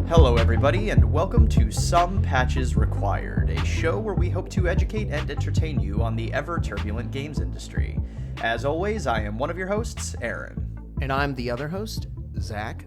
Hello everybody, and welcome to Some Patches Required, a show where we hope to educate and entertain you on the ever-turbulent games industry. As always, I am one of your hosts, Aaron. And I'm the other host, Zach.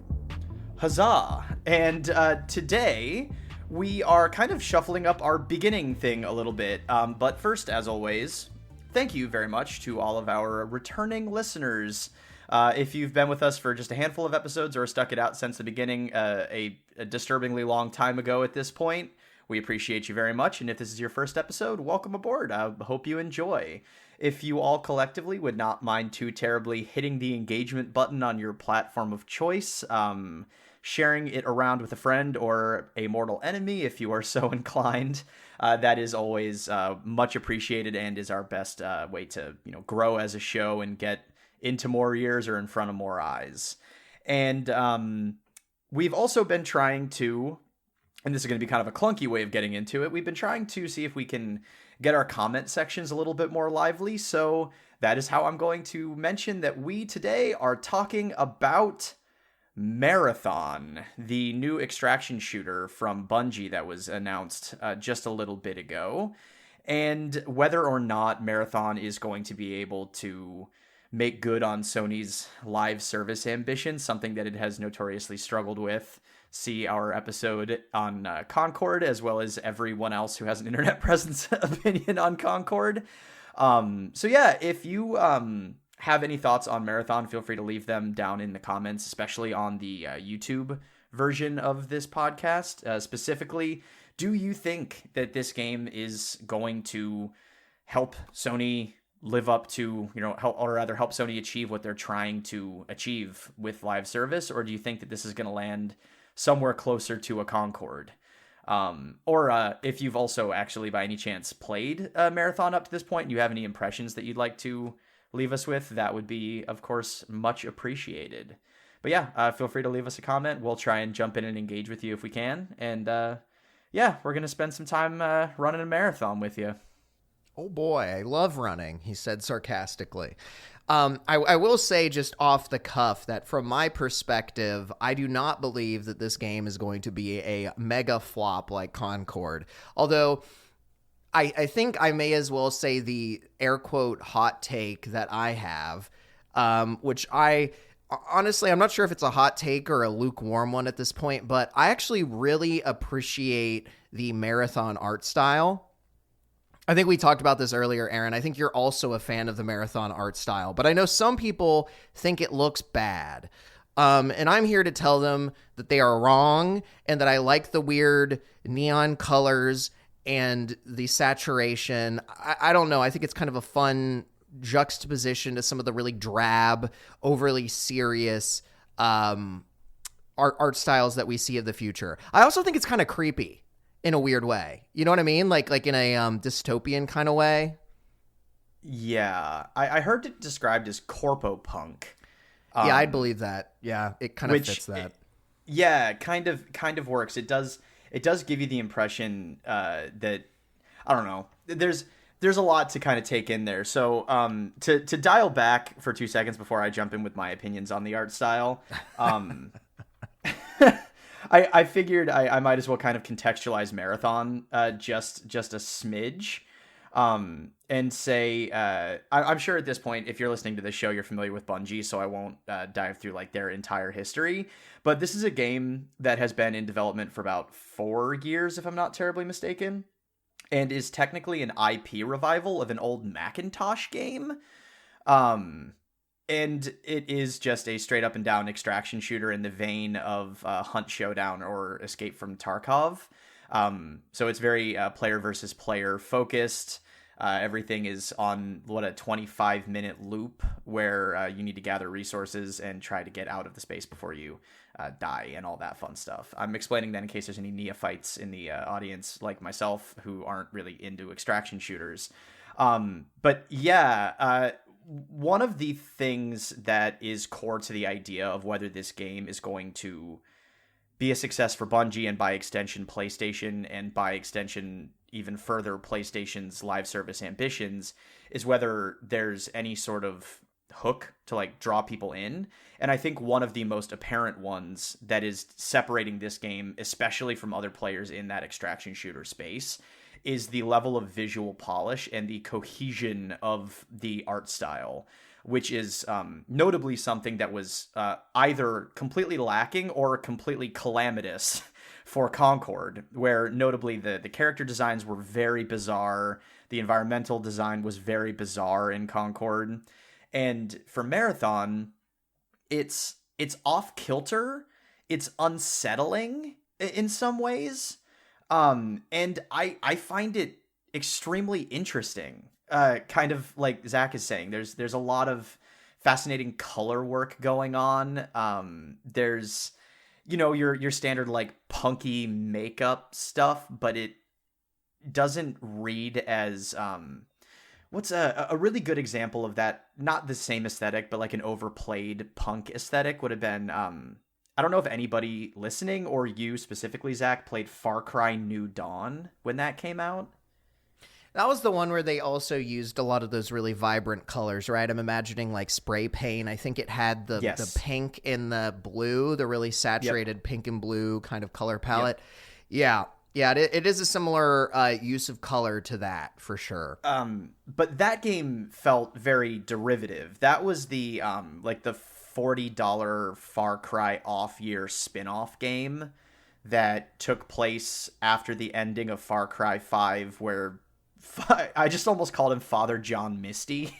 Huzzah! And today, we are kind of shuffling up our beginning thing a little bit. But first, as always, thank you very much to all of our returning listeners. If you've been with us for just a handful of episodes or stuck it out since the beginning, a disturbingly long time ago at this point, we appreciate you very much. And if this is your first episode, welcome aboard. I hope you enjoy. If you all collectively would not mind too terribly hitting the engagement button on your platform of choice, sharing it around with a friend or a mortal enemy if you are so inclined, that is always much appreciated and is our best way to grow as a show and get into more ears or in front of more eyes. And we've also been trying to, and this is going to be kind of a clunky way of getting into it, we've been trying to see if we can get our comment sections a little bit more lively. So that is how I'm going to mention that we today are talking about Marathon, the new extraction shooter from Bungie that was announced just a little bit ago, and whether or not Marathon is going to be able to make good on Sony's live service ambitions, something that it has notoriously struggled with. See our episode on Concord, as well as everyone else who has an internet presence opinion on Concord. So yeah, if you have any thoughts on Marathon, feel free to leave them down in the comments, especially on the YouTube version of this podcast. Specifically, do you think that this game is going to help Sony live up to, help Sony achieve what they're trying to achieve with live service? Or do you think that this is going to land somewhere closer to a Concord? Or if you've also actually by any chance played Marathon up to this point and you have any impressions that you'd like to leave us with, that would be, of course, much appreciated. But yeah, feel free to leave us a comment. We'll try and jump in and engage with you if we can. And yeah, we're going to spend some time running a marathon with you. Oh boy, I love running, he said sarcastically. I will say just off the cuff that from my perspective, I do not believe that this game is going to be a mega flop like Concord. Although I think I may as well say the air quote hot take that I have, which honestly, I'm not sure if it's a hot take or a lukewarm one at this point, but I actually really appreciate the Marathon art style. I think we talked about this earlier, Aaron. I think you're also a fan of the Marathon art style, but I know some people think it looks bad. And I'm here to tell them that they are wrong and that I like the weird neon colors and the saturation. I don't know. I think it's kind of a fun juxtaposition to some of the really drab, overly serious art styles that we see of the future. I also think it's kind of creepy in a weird way. You know what I mean? Like in a dystopian kind of way. Yeah. I heard it described as corpo-punk. Yeah, I'd believe that. Yeah, it kind of fits that. Kind of works. It does give you the impression that, I don't know, there's a lot to kind of take in there. So to dial back for 2 seconds before I jump in with my opinions on the art style, I figured I might as well kind of contextualize Marathon just a smidge, and say I'm sure at this point, if you're listening to this show, you're familiar with Bungie, so I won't dive through like their entire history. But this is a game that has been in development for about 4 years, if I'm not terribly mistaken, and is technically an IP revival of an old Macintosh game. And it is just a straight up and down extraction shooter in the vein of Hunt Showdown or Escape from Tarkov. So it's very player versus player focused. Everything is on a 25-minute loop where you need to gather resources and try to get out of the space before you die and all that fun stuff. I'm explaining that in case there's any neophytes in the audience like myself who aren't really into extraction shooters. But yeah, one of the things that is core to the idea of whether this game is going to be a success for Bungie and by extension PlayStation and by extension even further PlayStation's live service ambitions is whether there's any sort of hook to like draw people in. And I think one of the most apparent ones that is separating this game, especially from other players in that extraction shooter space, is the level of visual polish and the cohesion of the art style, which is notably something that was either completely lacking or completely calamitous for Concord, where notably the character designs were very bizarre. The environmental design was very bizarre in Concord. And for Marathon, it's off kilter. It's unsettling in some ways. And I find it extremely interesting. Kind of like Zach is saying, there's a lot of fascinating color work going on. There's, your standard like punky makeup stuff, but it doesn't read as what's a really good example of that, not the same aesthetic, but like an overplayed punk aesthetic would have been I don't know if anybody listening or you specifically, Zach, played Far Cry New Dawn when that came out. That was the one where they also used a lot of those really vibrant colors, right? I'm imagining like spray paint. I think it had the pink and the blue, the really saturated pink and blue kind of color palette. Yep. Yeah, it is a similar use of color to that for sure. But that game felt very derivative. That was the like the $40 Far Cry off-year spin-off game that took place after the ending of Far Cry 5, where I just almost called him Father John Misty.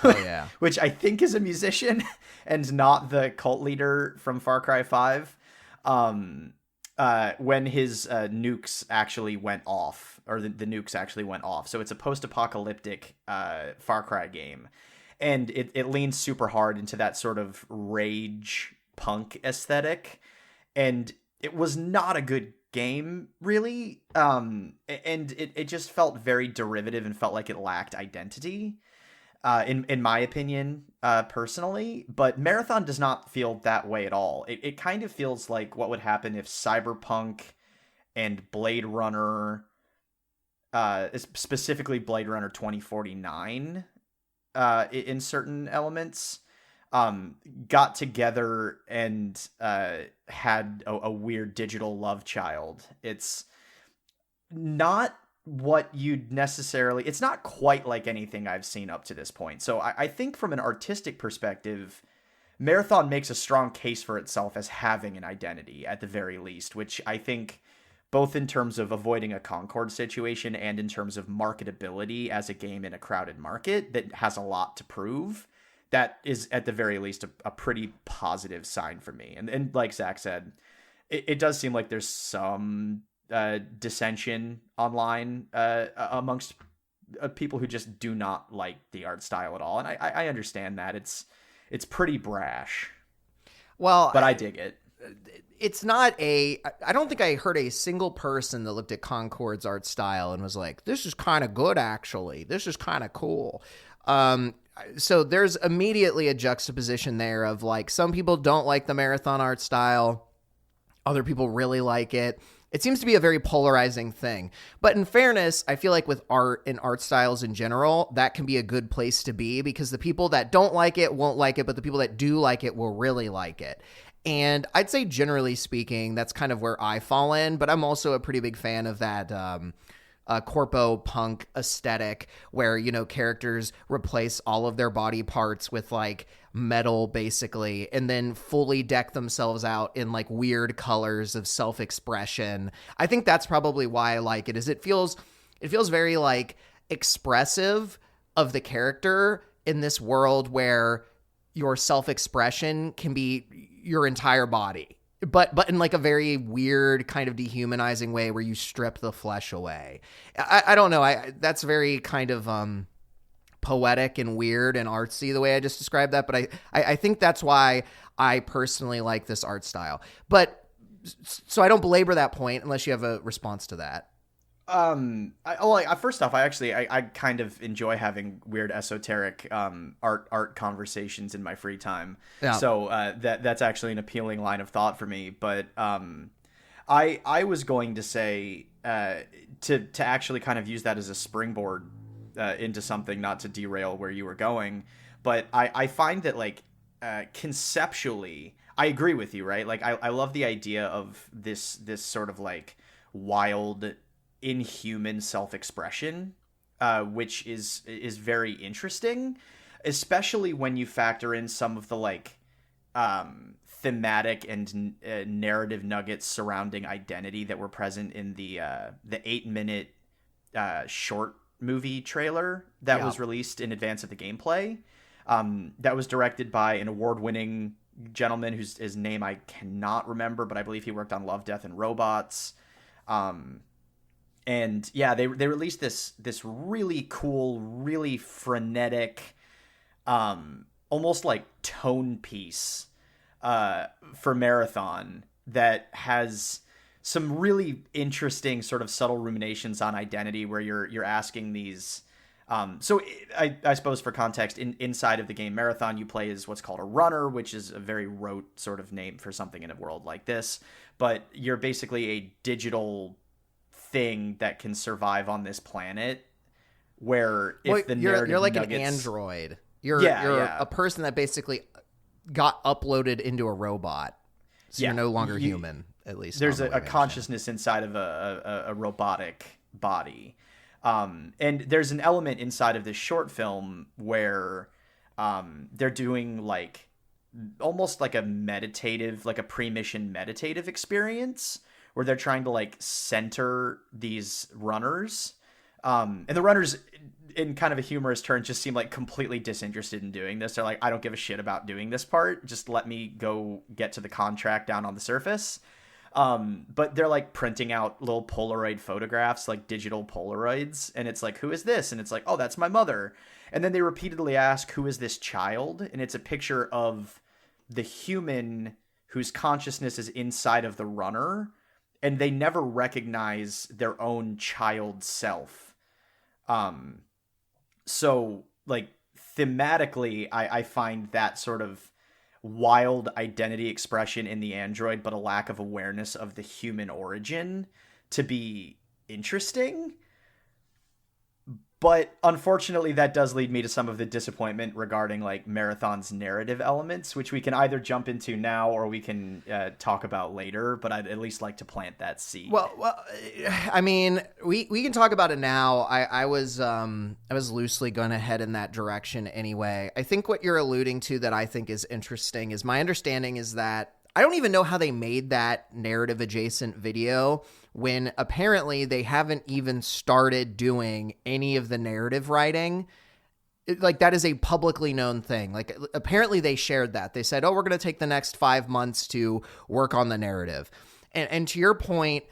Oh, yeah. Which I think is a musician and not the cult leader from Far Cry 5. When his nukes actually went off, or the nukes actually went off. So it's a post-apocalyptic Far Cry game. And it leans super hard into that sort of rage punk aesthetic. And it was not a good game, really. And it just felt very derivative and felt like it lacked identity, in my opinion, personally. But Marathon does not feel that way at all. It kind of feels like what would happen if Cyberpunk and Blade Runner, specifically Blade Runner 2049, in certain elements, got together and had a weird digital love child. It's not what you'd necessarily... It's not quite like anything I've seen up to this point. So I think from an artistic perspective, Marathon makes a strong case for itself as having an identity, at the very least, which I think, both in terms of avoiding a Concord situation and in terms of marketability as a game in a crowded market that has a lot to prove, that is at the very least a pretty positive sign for me. And like Zach said, it does seem like there's some dissension online amongst people who just do not like the art style at all. And I understand that. It's pretty brash. Well, but I dig it. It's not I don't think I heard a single person that looked at Concord's art style and was like, this is kind of good, actually. This is kind of cool. So there's immediately a juxtaposition there of like, some people don't like the Marathon art style. Other people really like it. It seems to be a very polarizing thing. But in fairness, I feel like with art and art styles in general, that can be a good place to be, because the people that don't like it won't like it, but the people that do like it will really like it. And I'd say, generally speaking, that's kind of where I fall in, but I'm also a pretty big fan of that corpo punk aesthetic where, characters replace all of their body parts with like metal basically, and then fully deck themselves out in like weird colors of self-expression. I think that's probably why I like it, is it feels very like expressive of the character in this world where your self-expression can be your entire body. but in like a very weird kind of dehumanizing way where you strip the flesh away. I don't know. That's very kind of poetic and weird and artsy the way I just described that. But I think that's why I personally like this art style. But so I don't belabor that point unless you have a response to that. First off, I kind of enjoy having weird esoteric art conversations in my free time. Yeah. So that's actually an appealing line of thought for me. But I was going to say to actually kind of use that as a springboard into something, not to derail where you were going. But I find that like conceptually, I agree with you, right? Like I love the idea of this sort of like wild, inhuman self-expression, which is very interesting, especially when you factor in some of the like thematic and narrative nuggets surrounding identity that were present in the 8-minute short movie trailer that was released in advance of the gameplay. That was directed by an award-winning gentleman whose name I cannot remember, but I believe he worked on Love, Death, and Robots. And yeah, they released this really cool, really frenetic, almost like tone piece for Marathon that has some really interesting sort of subtle ruminations on identity, where you're asking these. So I suppose for context, inside of the game Marathon, you play as what's called a runner, which is a very rote sort of name for something in a world like this. But you're basically a digital thing that can survive on this planet, where if the narrative you're like nuggets... an android. You're a person that basically got uploaded into a robot, so you're no longer human. At least there's a consciousness inside of a robotic body, and there's an element inside of this short film where they're doing like almost like a meditative, like a pre-mission meditative experience, where they're trying to like center these runners. And the runners, in kind of a humorous turn, just seem like completely disinterested in doing this. They're like, I don't give a shit about doing this part. Just let me go get to the contract down on the surface. But they're like printing out little Polaroid photographs, like digital Polaroids. And it's like, who is this? And it's like, oh, that's my mother. And then they repeatedly ask, who is this child? And it's a picture of the human whose consciousness is inside of the runner, and they never recognize their own child self. So like thematically, I find that sort of wild identity expression in the android, but a lack of awareness of the human origin, to be interesting. But unfortunately, that does lead me to some of the disappointment regarding like Marathon's narrative elements, which we can either jump into now or we can talk about later. But I'd at least like to plant that seed. Well, I mean, we can talk about it now. I was loosely going to head in that direction anyway. I think what you're alluding to that I think is interesting is, my understanding is that I don't even know how they made that narrative adjacent video when apparently they haven't even started doing any of the narrative writing. Like, that is a publicly known thing. Like, apparently they shared that. They said, oh, we're going to take the next 5 months to work on the narrative. And to your point,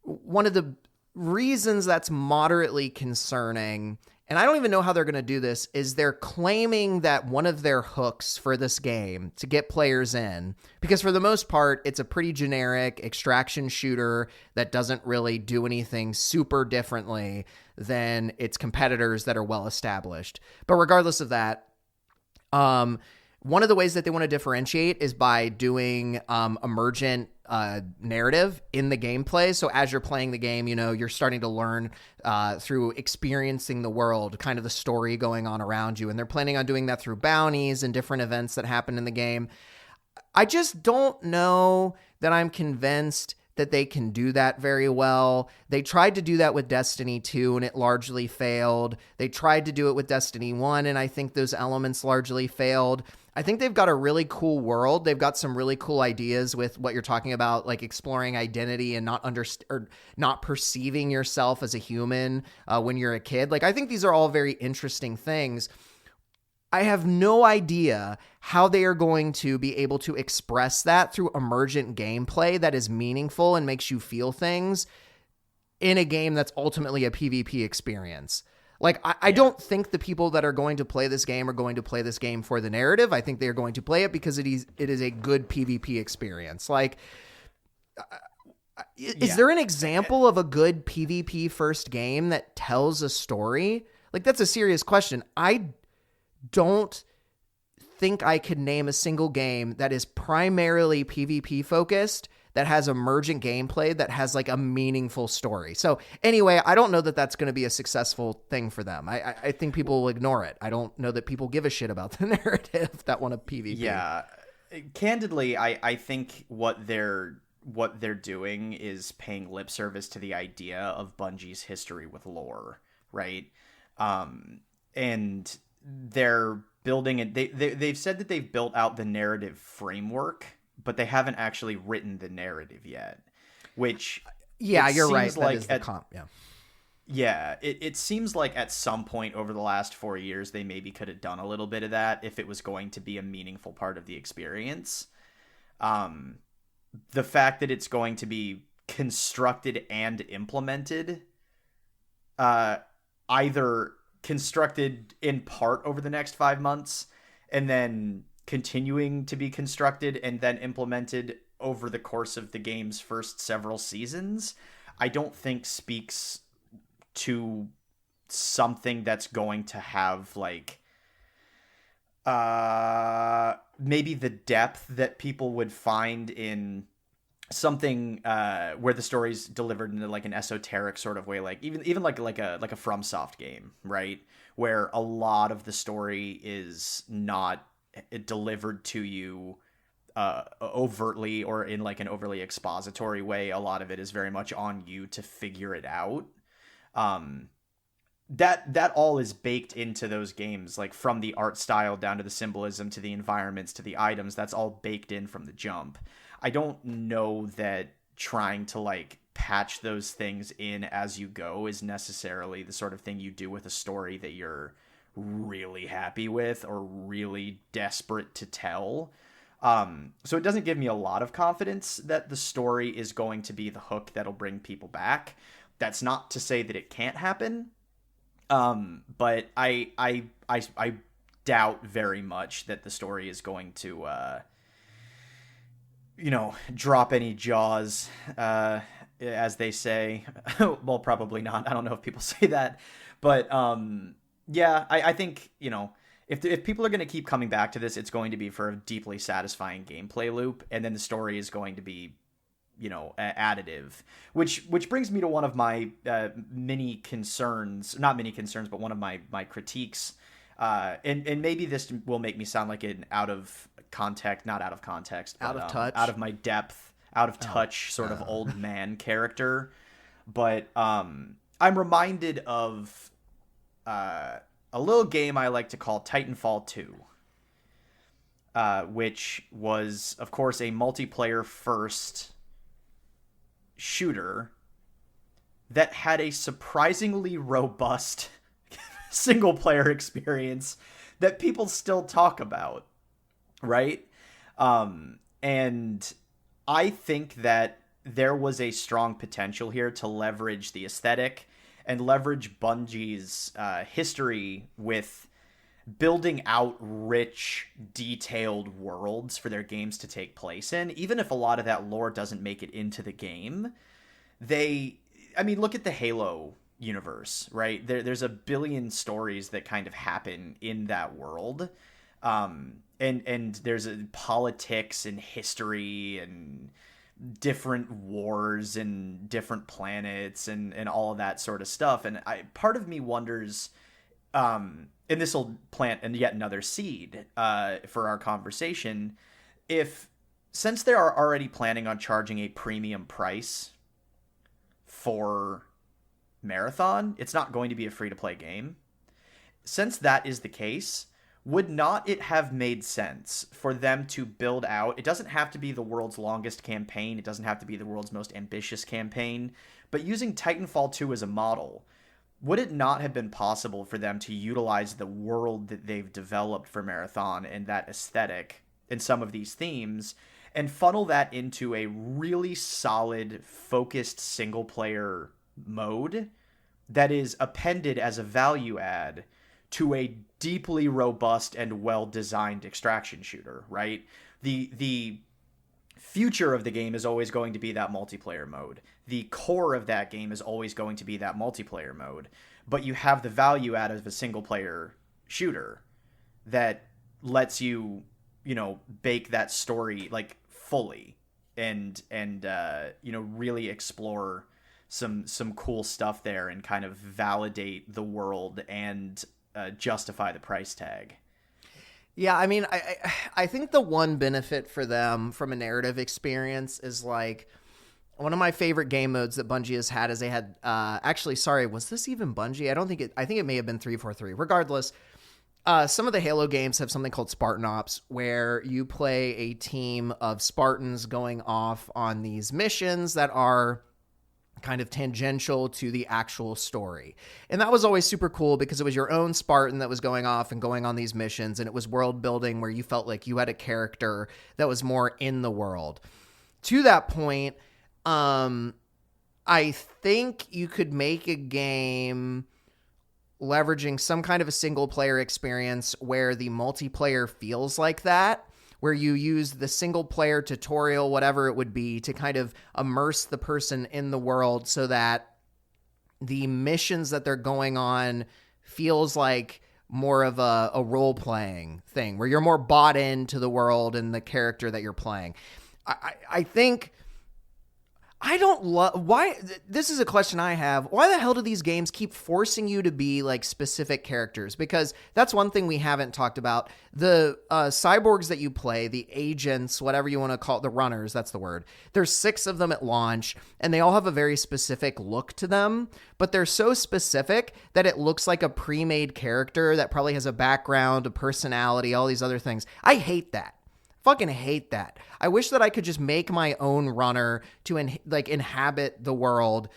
one of the reasons that's moderately concerning, and I don't even know how they're going to do this, is they're claiming that one of their hooks for this game to get players in, because for the most part, it's a pretty generic extraction shooter that doesn't really do anything super differently than its competitors that are well established. But regardless of that, one of the ways that they want to differentiate is by doing emergent narrative in the gameplay. So as you're playing the game, you're starting to learn through experiencing the world, kind of the story going on around you. And they're planning on doing that through bounties and different events that happen in the game. I just don't know that I'm convinced that they can do that very well. They tried to do that with Destiny 2 and it largely failed. They tried to do it with Destiny 1 and I think those elements largely failed. I think they've got a really cool world. They've got some really cool ideas with what you're talking about, like exploring identity and not perceiving yourself as a human when you're a kid. Like, I think these are all very interesting things. I have no idea how they are going to be able to express that through emergent gameplay that is meaningful and makes you feel things in a game that's ultimately a PvP experience. Like, I don't think the people that are going to play this game are going to play this game for the narrative. I think they are going to play it because it is a good PvP experience. Like, is there an example of a good PvP first game that tells a story? Like, that's a serious question. I don't think I could name a single game that is primarily PvP focused that has emergent gameplay that has like a meaningful story. So anyway, I don't know that that's going to be a successful thing for them. I think people will ignore it. I don't know that people give a shit about the narrative that want a PvP. Yeah. Candidly, I think what they're doing is paying lip service to the idea of Bungie's history with lore, right? And they're building it. They've said that they've built out the narrative framework, but they haven't actually written the narrative yet, which you're right. Like Yeah, it seems like at some point over the last 4 years, they maybe could have done a little bit of that if it was going to be a meaningful part of the experience. The fact that it's going to be constructed and implemented, either constructed in part over the next 5 months and then continuing to be constructed and then implemented over the course of the game's first several seasons, I don't think speaks to something that's going to have like maybe the depth that people would find in something where the story's delivered in like an esoteric sort of way, like even like a FromSoft game, right, where a lot of the story is not delivered to you overtly or in like an overly expository way. A lot of it is very much on you to figure it out. That all is baked into those games, like from the art style down to the symbolism to the environments to the items. That's all baked in from the jump. I don't know that trying to like patch those things in as you go is necessarily the sort of thing you do with a story that you're really happy with or really desperate to tell. So it doesn't give me a lot of confidence that the story is going to be the hook that'll bring people back. That's not to say that it can't happen. But I doubt very much that the story is going to, drop any jaws, as they say. Well, probably not. I don't know if people say that, but, I think, if people are going to keep coming back to this, it's going to be for a deeply satisfying gameplay loop. And then the story is going to be, additive, which brings me to one of my not many concerns, but one of my critiques. And maybe this will make me sound like an out of my depth, out of touch sort of old man character. But I'm reminded of a little game I like to call Titanfall 2, which was, of course, a multiplayer first shooter that had a surprisingly robust single player experience that people still talk about, right? And I think that there was a strong potential here to leverage the aesthetic and leverage Bungie's history with building out rich, detailed worlds for their games to take place in. Even if a lot of that lore doesn't make it into the game, look at the Halo universe, right? There's a billion stories that kind of happen in that world. And there's politics and history and different wars and different planets and all of that sort of stuff. And part of me wonders, and this will plant yet another seed for our conversation, since they are already planning on charging a premium price for Marathon, it's not going to be a free-to-play game. Since that is the case, would not it have made sense for them to build out? It doesn't have to be the world's longest campaign. It doesn't have to be the world's most ambitious campaign. But using Titanfall 2 as a model, would it not have been possible for them to utilize the world that they've developed for Marathon and that aesthetic and some of these themes and funnel that into a really solid, focused single player mode that is appended as a value add to a deeply robust and well-designed extraction shooter, right? The future of the game is always going to be that multiplayer mode. The core of that game is always going to be that multiplayer mode. But you have the value add of a single player shooter that lets you, bake that story like fully and really explore some cool stuff there and kind of validate the world and justify the price tag. Yeah, I mean, I think the one benefit for them from a narrative experience is like one of my favorite game modes that Bungie has had is they had was this even Bungie? I think it may have been 343. Regardless, some of the Halo games have something called Spartan Ops, where you play a team of Spartans going off on these missions that are kind of tangential to the actual story. And that was always super cool because it was your own Spartan that was going off and going on these missions, and it was world building where you felt like you had a character that was more in the world. To that point, I think you could make a game leveraging some kind of a single player experience where the multiplayer feels like that, where you use the single player tutorial, whatever it would be, to kind of immerse the person in the world so that the missions that they're going on feels like more of a role-playing thing, where you're more bought into the world and the character that you're playing. I think... I don't love why this is a question I have. Why the hell do these games keep forcing you to be like specific characters? Because that's one thing we haven't talked about. The cyborgs that you play, the agents, whatever you want to call it, the runners, that's the word. There's 6 of them at launch, and they all have a very specific look to them, but they're so specific that it looks like a pre-made character that probably has a background, a personality, all these other things. I hate that. Fucking hate that. I wish that I could just make my own runner to inhabit the world,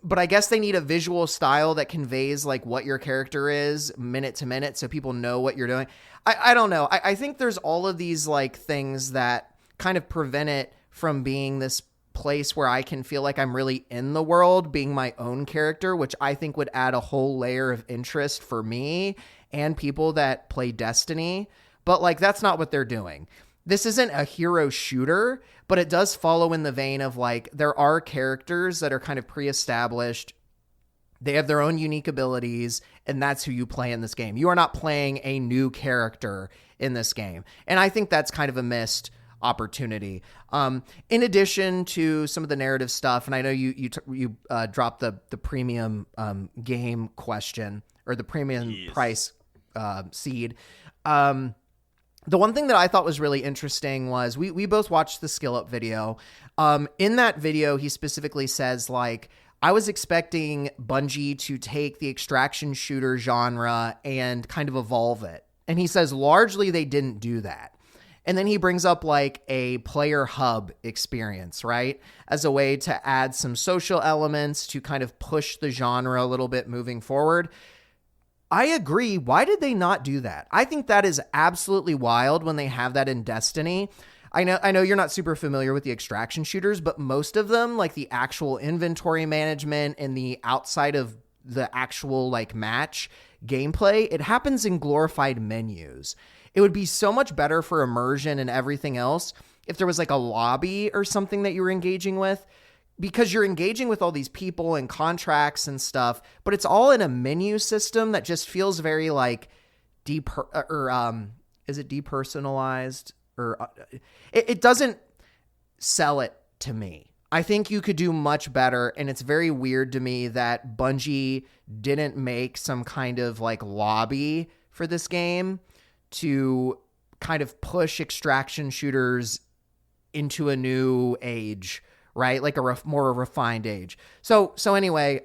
but I guess they need a visual style that conveys like what your character is minute to minute so people know what you're doing. I don't know. I think there's all of these like things that kind of prevent it from being this place where I can feel like I'm really in the world being my own character, which I think would add a whole layer of interest for me and people that play Destiny. But like, that's not what they're doing. This isn't a hero shooter, but it does follow in the vein of like, there are characters that are kind of pre-established. They have their own unique abilities, and that's who you play in this game. You are not playing a new character in this game. And I think that's kind of a missed opportunity. In addition to some of the narrative stuff, and I know you dropped the premium game question, or the premium price seed. The one thing that I thought was really interesting was we both watched the Skill Up video. In that video, he specifically says, like, I was expecting Bungie to take the extraction shooter genre and kind of evolve it. And he says largely they didn't do that. And then he brings up like a player hub experience, right? As a way to add some social elements to kind of push the genre a little bit moving forward. I agree. Why did they not do that? I think that is absolutely wild when they have that in Destiny. I know you're not super familiar with the extraction shooters, but most of them, like the actual inventory management and the outside of the actual like match gameplay, it happens in glorified menus. It would be so much better for immersion and everything else if there was like a lobby or something that you were engaging with, because you're engaging with all these people and contracts and stuff, but it's all in a menu system that just feels very like is it depersonalized? Or it doesn't sell it to me. I think you could do much better, and it's very weird to me that Bungie didn't make some kind of like lobby for this game to kind of push extraction shooters into a new age, right? Like a more refined age. So anyway,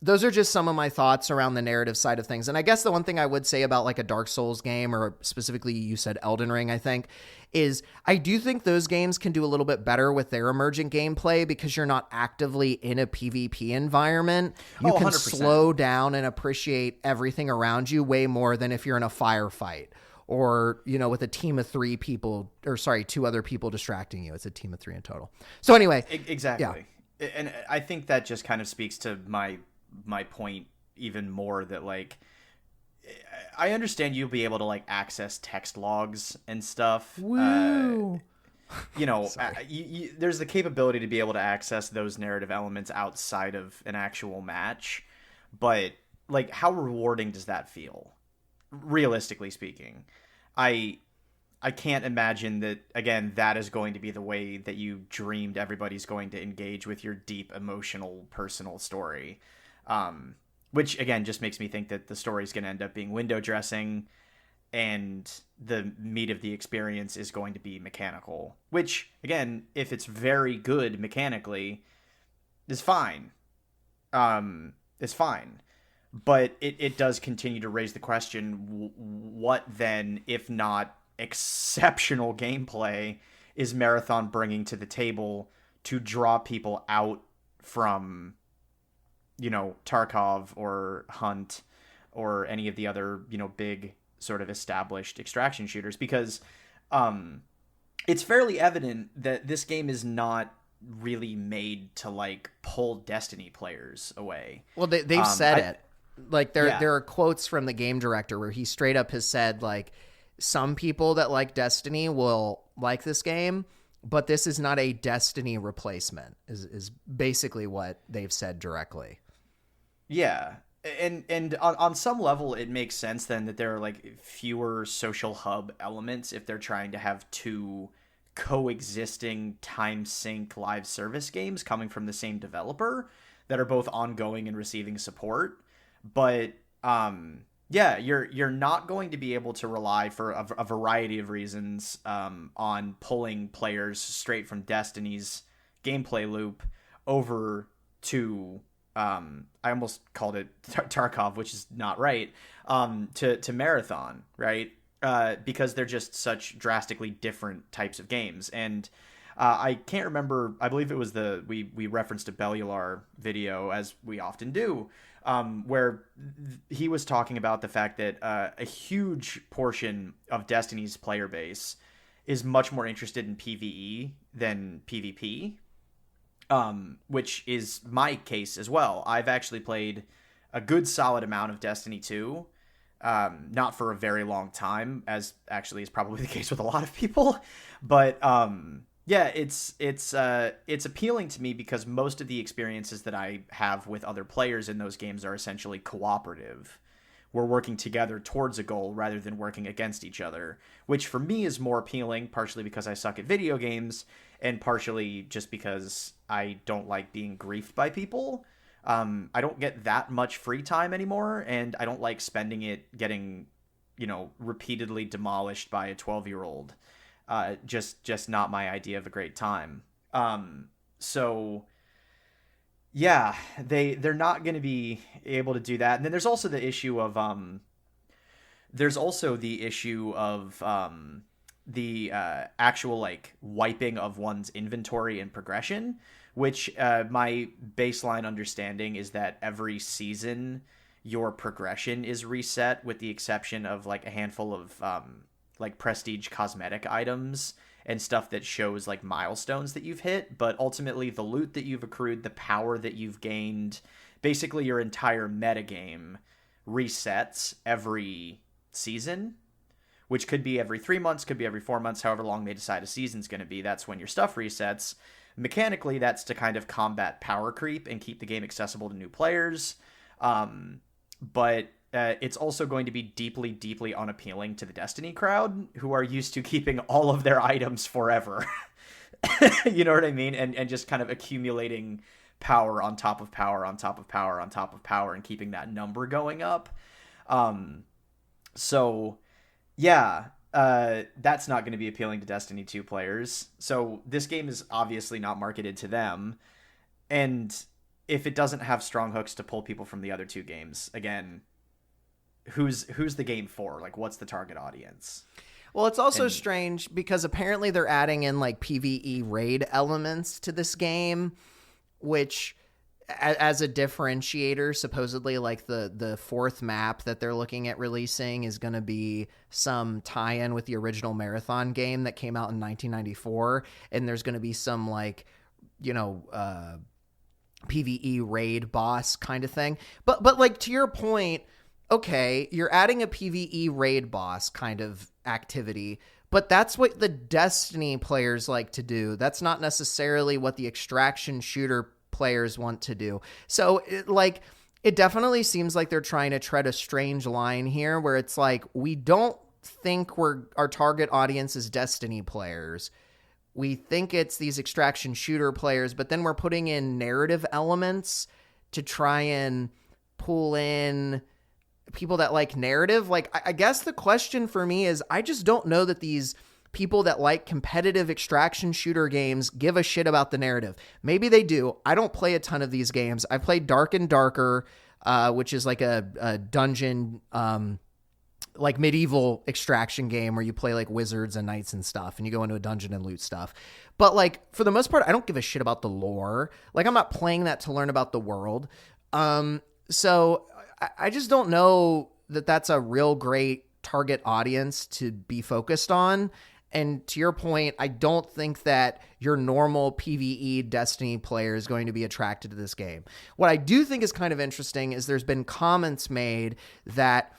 those are just some of my thoughts around the narrative side of things. And I guess the one thing I would say about like a Dark Souls game, or specifically you said Elden Ring, I think, is I do think those games can do a little bit better with their emergent gameplay because you're not actively in a PvP environment. You can 100%. slow down and appreciate everything around you way more than if you're in a firefight or, you know, with a team of three people, or sorry, two other people distracting you. It's a team of three in total. So anyway. Exactly. Yeah. And I think that just kind of speaks to my point even more, that like I understand you'll be able to like access text logs and stuff. Woo. You know, there's the capability to be able to access those narrative elements outside of an actual match, but like how rewarding does that feel? Realistically speaking, I can't imagine that, again, that is going to be the way that you dreamed everybody's going to engage with your deep emotional personal story. Which again just makes me think that the story is going to end up being window dressing, and the meat of the experience is going to be mechanical. Which again, if it's very good mechanically, is fine. Is fine, but it does continue to raise the question: what then, if not exceptional gameplay, is Marathon bringing to the table to draw people out from, you know, Tarkov or Hunt or any of the other, you know, big sort of established extraction shooters? Because it's fairly evident that this game is not really made to like pull Destiny players away. Well, they've said it. Like there are quotes from the game director where he straight up has said like, some people that like Destiny will like this game, but this is not a Destiny replacement, is basically what they've said directly. Yeah. And on some level, it makes sense then that there are like fewer social hub elements if they're trying to have two coexisting time sync live service games coming from the same developer that are both ongoing and receiving support. But yeah, you're not going to be able to rely, for a variety of reasons, on pulling players straight from Destiny's gameplay loop over to I almost called it Tarkov, which is not right, to Marathon, right? Because they're just such drastically different types of games. And I can't remember, I believe it was we referenced a Bellular video, as we often do, where he was talking about the fact that a huge portion of Destiny's player base is much more interested in PvE than PvP, which is my case as well. I've actually played a good solid amount of Destiny 2, not for a very long time, as actually is probably the case with a lot of people, but yeah, it's appealing to me because most of the experiences that I have with other players in those games are essentially cooperative. We're working together towards a goal rather than working against each other, which for me is more appealing, partially because I suck at video games and partially just because I don't like being griefed by people. I don't get that much free time anymore, and I don't like spending it getting, you know, repeatedly demolished by a 12-year-old. Just not my idea of a great time. So yeah, they're not going to be able to do that. And then there's also the issue of the actual like wiping of one's inventory and progression, which my baseline understanding is that every season your progression is reset, with the exception of like a handful of like prestige cosmetic items and stuff that shows like milestones that you've hit. But ultimately the loot that you've accrued, the power that you've gained, basically your entire metagame resets every season, which could be every 3 months, could be every 4 months, however long they decide a season's going to be. That's when your stuff resets. Mechanically, that's to kind of combat power creep and keep the game accessible to new players. But it's also going to be deeply, deeply unappealing to the Destiny crowd, who are used to keeping all of their items forever. You know what I mean? And just kind of accumulating power on top of power on top of power on top of power and keeping that number going up. So yeah, that's not going to be appealing to Destiny 2 players. So this game is obviously not marketed to them. And if it doesn't have strong hooks to pull people from the other two games, again, who's the game for? Like, what's the target audience? Well, it's also strange because apparently they're adding in like PvE raid elements to this game, which as a differentiator, supposedly like the fourth map that they're looking at releasing is going to be some tie-in with the original Marathon game that came out in 1994. And there's going to be some like, PvE raid boss kind of thing. But like, to your point, okay, you're adding a PvE raid boss kind of activity, but that's what the Destiny players like to do. That's not necessarily what the extraction shooter players want to do. So it definitely seems like they're trying to tread a strange line here where it's like, we don't think our target audience is Destiny players. We think it's these extraction shooter players, but then we're putting in narrative elements to try and pull in people that like narrative. Like, I guess the question for me is, I just don't know that these people that like competitive extraction shooter games give a shit about the narrative. Maybe they do. I don't play a ton of these games. I played Dark and Darker, which is like a dungeon, like medieval extraction game where you play like wizards and knights and stuff, and you go into a dungeon and loot stuff. But like, for the most part, I don't give a shit about the lore. Like, I'm not playing that to learn about the world. So I just don't know that that's a real great target audience to be focused on. And to your point, I don't think that your normal PvE Destiny player is going to be attracted to this game. What I do think is kind of interesting is there's been comments made that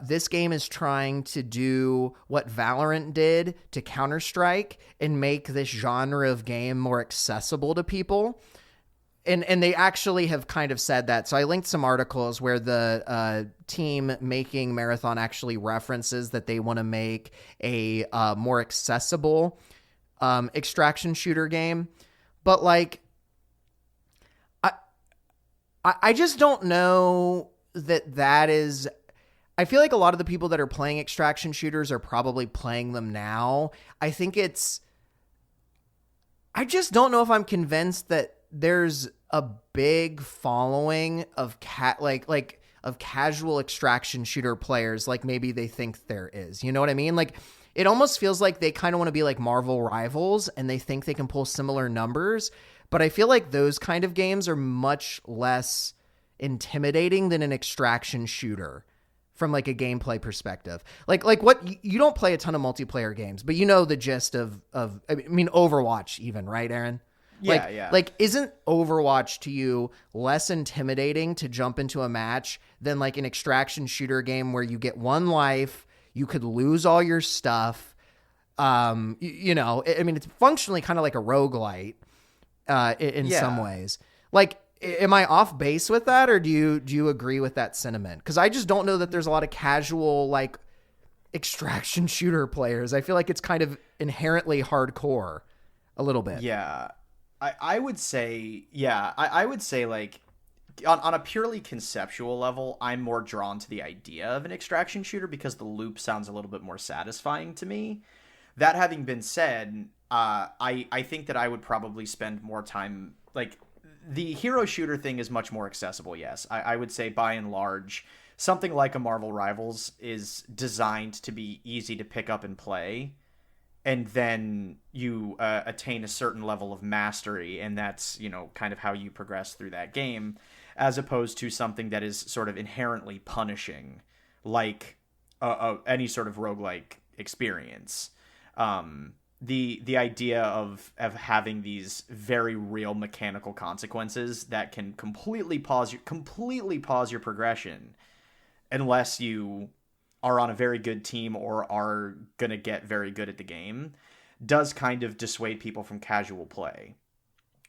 this game is trying to do what Valorant did to Counter-Strike and make this genre of game more accessible to people. And they actually have kind of said that. So I linked some articles where the team making Marathon actually references that they want to make a more accessible extraction shooter game. But like, I just don't know that is... I feel like a lot of the people that are playing extraction shooters are probably playing them now. I just don't know if I'm convinced that there's a big following of of casual extraction shooter players like maybe they think there is. You know what I mean? Like, it almost feels like they kind of want to be like Marvel Rivals and they think they can pull similar numbers, but I feel like those kind of games are much less intimidating than an extraction shooter from like a gameplay perspective. Like what, you don't play a ton of multiplayer games, but you know the gist of I mean Overwatch even, right, Aaron? Yeah. Like, isn't Overwatch to you less intimidating to jump into a match than like an extraction shooter game where you get one life, you could lose all your stuff? I mean, it's functionally kind of like a roguelite in some ways. Like, am I off base with that, or do you agree with that sentiment? Because I just don't know that there's a lot of casual like extraction shooter players. I feel like it's kind of inherently hardcore a little bit. Yeah. I would say, I would say like on a purely conceptual level, I'm more drawn to the idea of an extraction shooter because the loop sounds a little bit more satisfying to me. That having been said, I think that I would probably spend more time, like, the hero shooter thing is much more accessible, yes. I would say by and large, something like a Marvel Rivals is designed to be easy to pick up and play. And then you attain a certain level of mastery, and that's, kind of how you progress through that game, as opposed to something that is sort of inherently punishing, like any sort of roguelike experience. The idea of having these very real mechanical consequences that can completely pause your progression, unless you are on a very good team or are going to get very good at the game, does kind of dissuade people from casual play.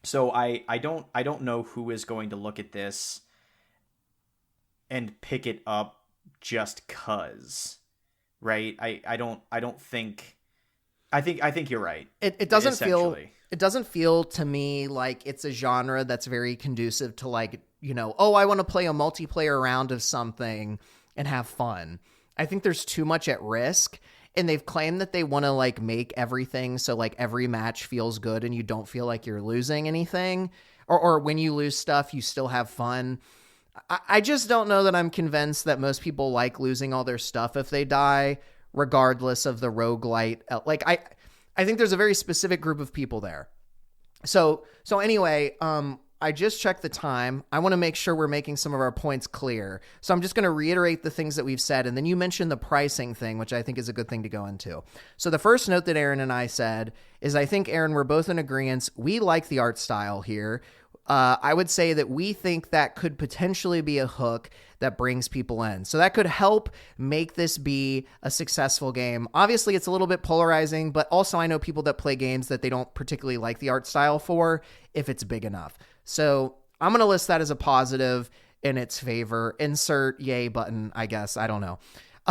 So I don't know who is going to look at this and pick it up just cuz, right? I think you're right. It doesn't feel to me like it's a genre that's very conducive to like, I want to play a multiplayer round of something and have fun. I think there's too much at risk, and they've claimed that they want to like make everything so like every match feels good and you don't feel like you're losing anything. or when you lose stuff, you still have fun. I just don't know that I'm convinced that most people like losing all their stuff if they die, regardless of the roguelite. Like, I think there's a very specific group of people there. So anyway, I just checked the time. I want to make sure we're making some of our points clear. So I'm just going to reiterate the things that we've said. And then you mentioned the pricing thing, which I think is a good thing to go into. So the first note that Aaron and I said is, I think, Aaron, we're both in agreement. We like the art style here. I would say that we think that could potentially be a hook that brings people in. So that could help make this be a successful game. Obviously, it's a little bit polarizing, but also I know people that play games that they don't particularly like the art style for if it's big enough. So I'm going to list that as a positive in its favor. Insert yay button, I guess. I don't know.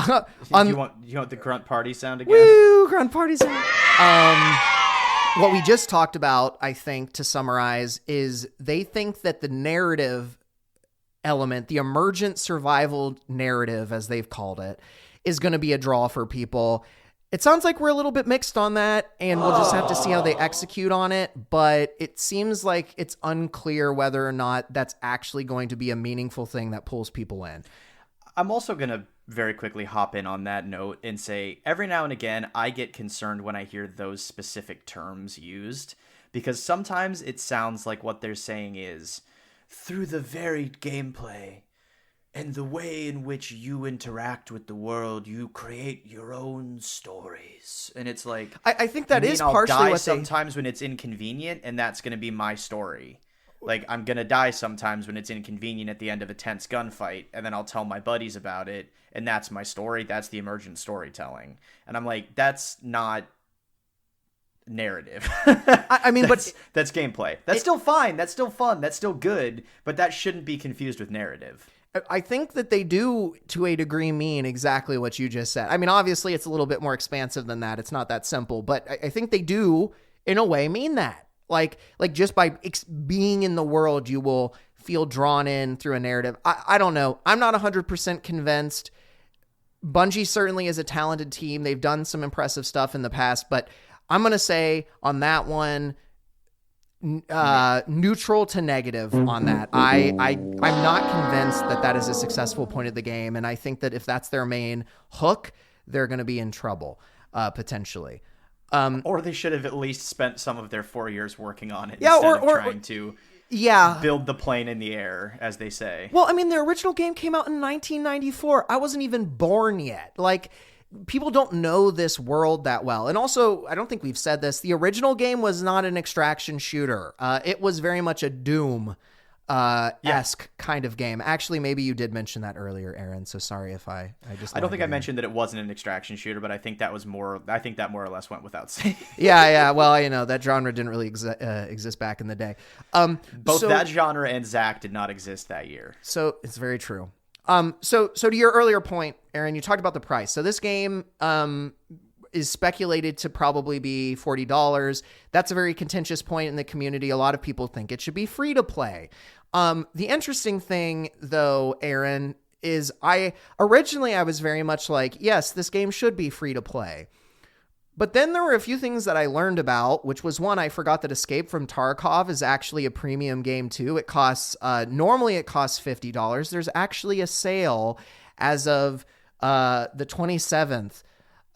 You want the grunt party sound again? Woo, grunt party sound. What we just talked about, I think, to summarize, is they think that the narrative element, the emergent survival narrative, as they've called it, is going to be a draw for people. It sounds like we're a little bit mixed on that, and we'll just have to see how they execute on it, but it seems like it's unclear whether or not that's actually going to be a meaningful thing that pulls people in. I'm also going to very quickly hop in on that note and say, every now and again, I get concerned when I hear those specific terms used, because sometimes it sounds like what they're saying is, through the varied gameplay and the way in which you interact with the world, you create your own stories. And it's like, I think that is I'll partially die what sometimes when it's inconvenient, and that's going to be my story. Like, I'm going to die sometimes when it's inconvenient at the end of a tense gunfight, and then I'll tell my buddies about it, and that's my story. That's the emergent storytelling. And I'm like, that's not narrative. I mean, that's gameplay. That's still fine. That's still fun. That's still good, but that shouldn't be confused with narrative. I think that they do, to a degree, mean exactly what you just said. I mean, obviously, it's a little bit more expansive than that. It's not that simple, but I think they do, in a way, mean that. Like just by being in the world, you will feel drawn in through a narrative. I don't know. I'm not 100% convinced. Bungie certainly is a talented team. They've done some impressive stuff in the past, but I'm going to say on that one, neutral to negative on that. I'm not convinced that that is a successful point of the game, and I think that if that's their main hook, they're going to be in trouble, potentially. Or they should have at least spent some of their 4 years working on it instead of trying to build the plane in the air, as they say. Well, I mean, the original game came out in 1994. I wasn't even born yet. Like, people don't know this world that well. And also, I don't think we've said this, the original game was not an extraction shooter. It was very much a Doom esque kind of game. Actually, maybe you did mention that earlier, Aaron. So sorry if I don't think I mentioned that it wasn't an extraction shooter, but I think that more or less went without saying. Yeah. Well, that genre didn't really exist back in the day. Both that genre and Zach did not exist that year. So it's very true. So to your earlier point, Aaron, you talked about the price. So this game, is speculated to probably be $40. That's a very contentious point in the community. A lot of people think it should be free to play. The interesting thing, though, Aaron, is originally I was very much like, yes, this game should be free to play. But then there were a few things that I learned about, which was one, I forgot that Escape from Tarkov is actually a premium game too. It costs, normally it costs $50. There's actually a sale as of the 27th.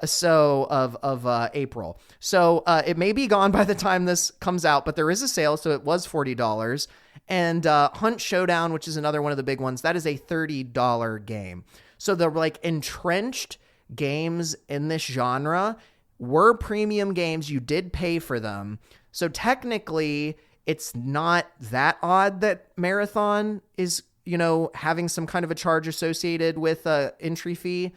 Of April. So it may be gone by the time this comes out, but there is a sale, so it was $40. And Hunt Showdown, which is another one of the big ones, that is a $30 game. So the entrenched games in this genre were premium games. You did pay for them. So technically, it's not that odd that Marathon is, having some kind of a charge associated with an entry fee.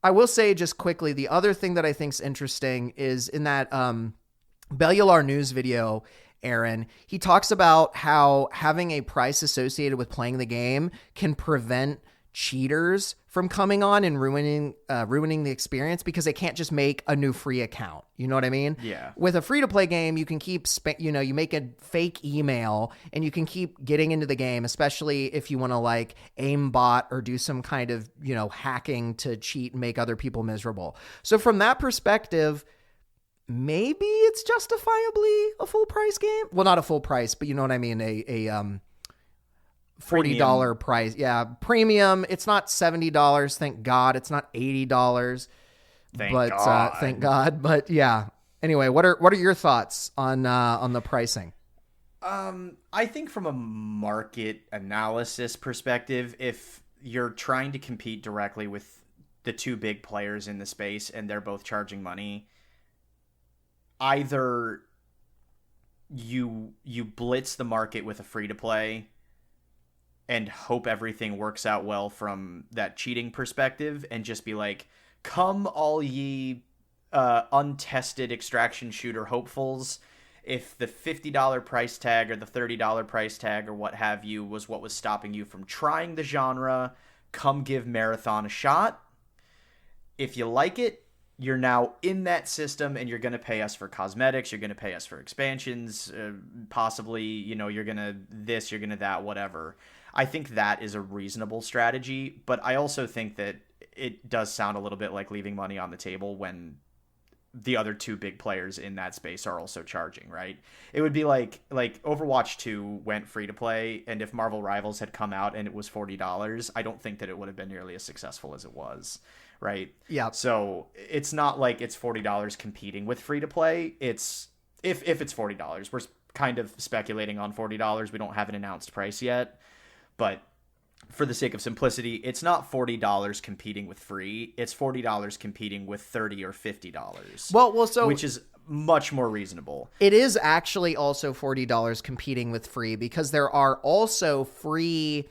I will say just quickly, the other thing that I think is interesting is in that Bellular News video, Aaron, he talks about how having a price associated with playing the game can prevent cheaters from coming on and ruining the experience because they can't just make a new free account. You know what I mean? Yeah. With a free-to-play game, you can keep, you make a fake email and you can keep getting into the game, especially if you want to aimbot or do some kind of, hacking to cheat and make other people miserable. So from that perspective, maybe it's justifiably a full price game. Well, not a full price, but you know what I mean. A $40 price. Yeah. Premium. It's not $70. Thank God. It's not $80. Thank God. But yeah. Anyway, what are your thoughts on the pricing? I think from a market analysis perspective, if you're trying to compete directly with the two big players in the space and they're both charging money, either you blitz the market with a free-to-play and hope everything works out well from that cheating perspective and just be like, come all ye untested extraction shooter hopefuls. If the $50 price tag or the $30 price tag or what have you was what was stopping you from trying the genre, come give Marathon a shot. If you like it, you're now in that system and you're going to pay us for cosmetics, you're going to pay us for expansions, possibly, you're going to this, you're going to that, whatever. I think that is a reasonable strategy, but I also think that it does sound a little bit like leaving money on the table when the other two big players in that space are also charging, right? It would be like Overwatch 2 went free to play, and if Marvel Rivals had come out and it was $40, I don't think that it would have been nearly as successful as it was, right? Yeah. So it's not like it's $40 competing with free to play. It's if it's $40, we're kind of speculating on $40. We don't have an announced price yet, but for the sake of simplicity, it's not $40 competing with free. It's $40 competing with $30 or $50. Well, so which is much more reasonable. It is actually also $40 competing with free because there are also free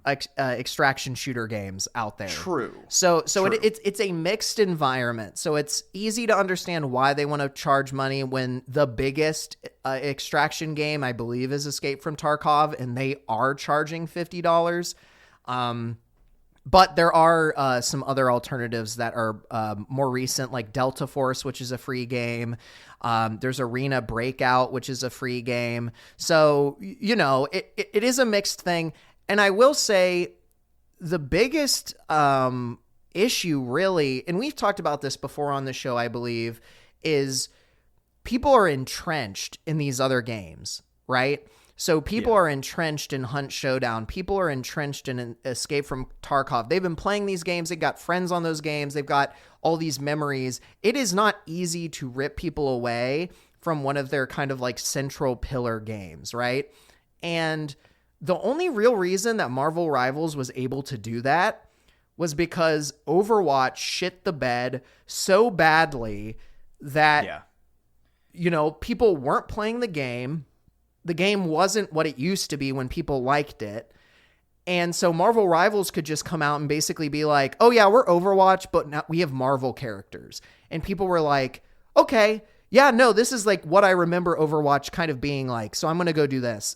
extraction shooter games out there. True. So it's a mixed environment. So it's easy to understand why they want to charge money when the biggest extraction game, I believe, is Escape from Tarkov, and they are charging $50. But there are some other alternatives that are more recent, like Delta Force, which is a free game. There's Arena Breakout, which is a free game. So, it is a mixed thing. And I will say the biggest issue really, and we've talked about this before on the show, I believe, is people are entrenched in these other games, right? So people are entrenched in Hunt Showdown. People are entrenched in Escape from Tarkov. They've been playing these games. They've got friends on those games. They've got all these memories. It is not easy to rip people away from one of their kind of like central pillar games, right? And the only real reason that Marvel Rivals was able to do that was because Overwatch shit the bed so badly that, people weren't playing the game. The game wasn't what it used to be when people liked it. And so Marvel Rivals could just come out and basically be like, oh yeah, we're Overwatch, but now we have Marvel characters. And people were like, okay, yeah, no, this is like what I remember Overwatch kind of being like. So I'm going to go do this.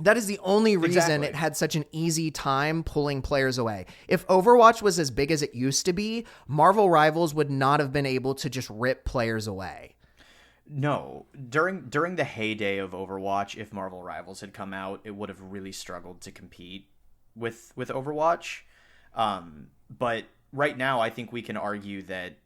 That is the only reason it had such an easy time pulling players away. If Overwatch was as big as it used to be, Marvel Rivals would not have been able to just rip players away. No, during the heyday of Overwatch, if Marvel Rivals had come out, it would have really struggled to compete with Overwatch. But right now, I think we can argue that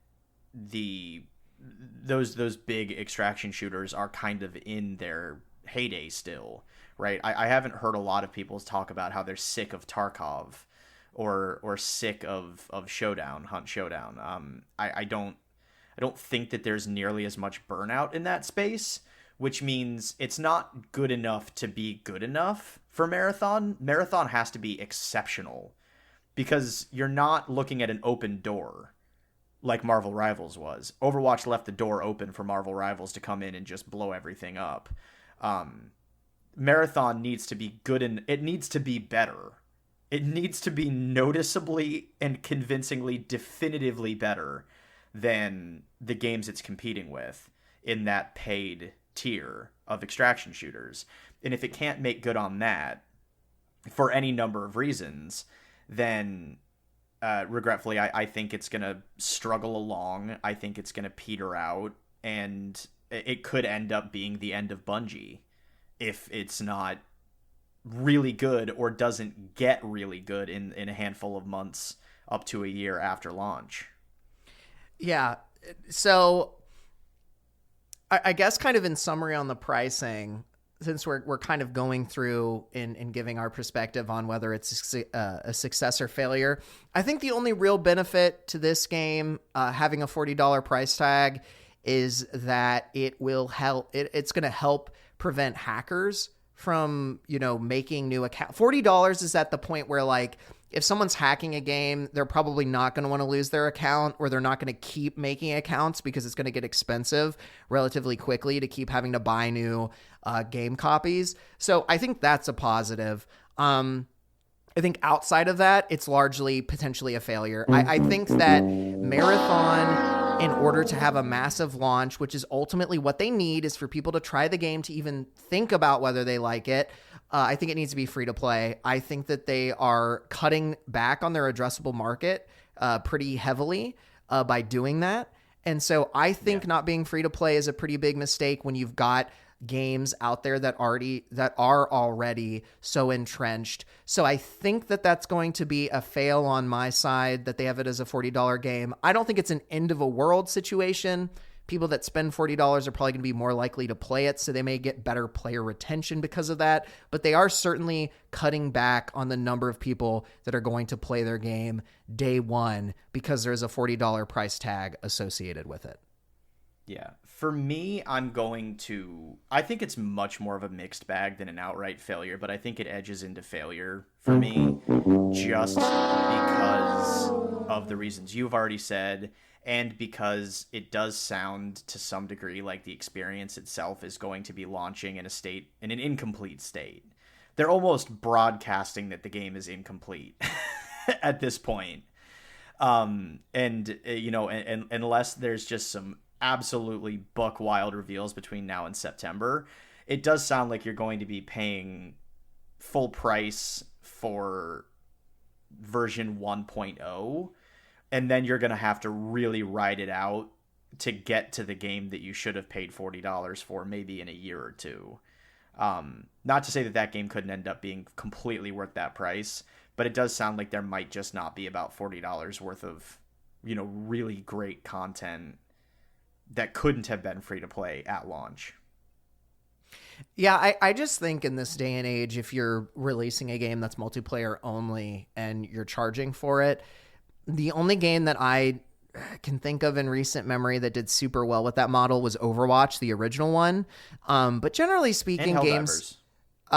those big extraction shooters are kind of in their heyday still, right? I haven't heard a lot of people talk about how they're sick of Tarkov or sick of Hunt Showdown. I don't think that there's nearly as much burnout in that space, which means it's not good enough to be good enough for Marathon. Marathon has to be exceptional because you're not looking at an open door like Marvel Rivals was. Overwatch left the door open for Marvel Rivals to come in and just blow everything up. Marathon needs to be good, and it needs to be better. It needs to be noticeably and convincingly, definitively better than the games it's competing with in that paid tier of extraction shooters. And if it can't make good on that for any number of reasons, then regretfully, I think it's going to struggle along. I think it's going to peter out, and it could end up being the end of Bungie if it's not really good or doesn't get really good in a handful of months up to a year after launch. Yeah. So I guess kind of in summary on the pricing, since we're kind of going through and giving our perspective on whether it's a success or failure, I think the only real benefit to this game having a $40 price tag is that it will help. It's going to help prevent hackers from, making new accounts. $40 is at the point where, like, if someone's hacking a game, they're probably not going to want to lose their account, or they're not going to keep making accounts because it's going to get expensive relatively quickly to keep having to buy new game copies. So I think that's a positive. I think outside of that, it's largely potentially a failure. I think that Marathon, in order to have a massive launch, which is ultimately what they need, is for people to try the game, to even think about whether they like it. I think it needs to be free to play. I think that they are cutting back on their addressable market pretty heavily by doing that. And so I think not being free to play is a pretty big mistake when you've got games out there that are already so entrenched. So I think that that's going to be a fail on my side, that they have it as a $40 game. I don't think it's an end of a world situation. People that spend $40 are probably going to be more likely to play it, so they may get better player retention because of that. But they are certainly cutting back on the number of people that are going to play their game day one because there's a $40 price tag associated with it. Yeah. For me, I think it's much more of a mixed bag than an outright failure, but I think it edges into failure for me just because of the reasons you've already said, and because it does sound to some degree like the experience itself is going to be launching in an incomplete state. They're almost broadcasting that the game is incomplete at this point. Unless there's just some absolutely buck wild reveals between now and September, it does sound like you're going to be paying full price for version 1.0, and then you're going to have to really ride it out to get to the game that you should have paid $40 for maybe in a year or two. Not to say that game couldn't end up being completely worth that price, but it does sound like there might just not be about $40 worth of, really great content that couldn't have been free to play at launch. Yeah, I just think in this day and age, if you're releasing a game that's multiplayer only and you're charging for it, the only game that I can think of in recent memory that did super well with that model was Overwatch, the original one. But generally speaking, and games... you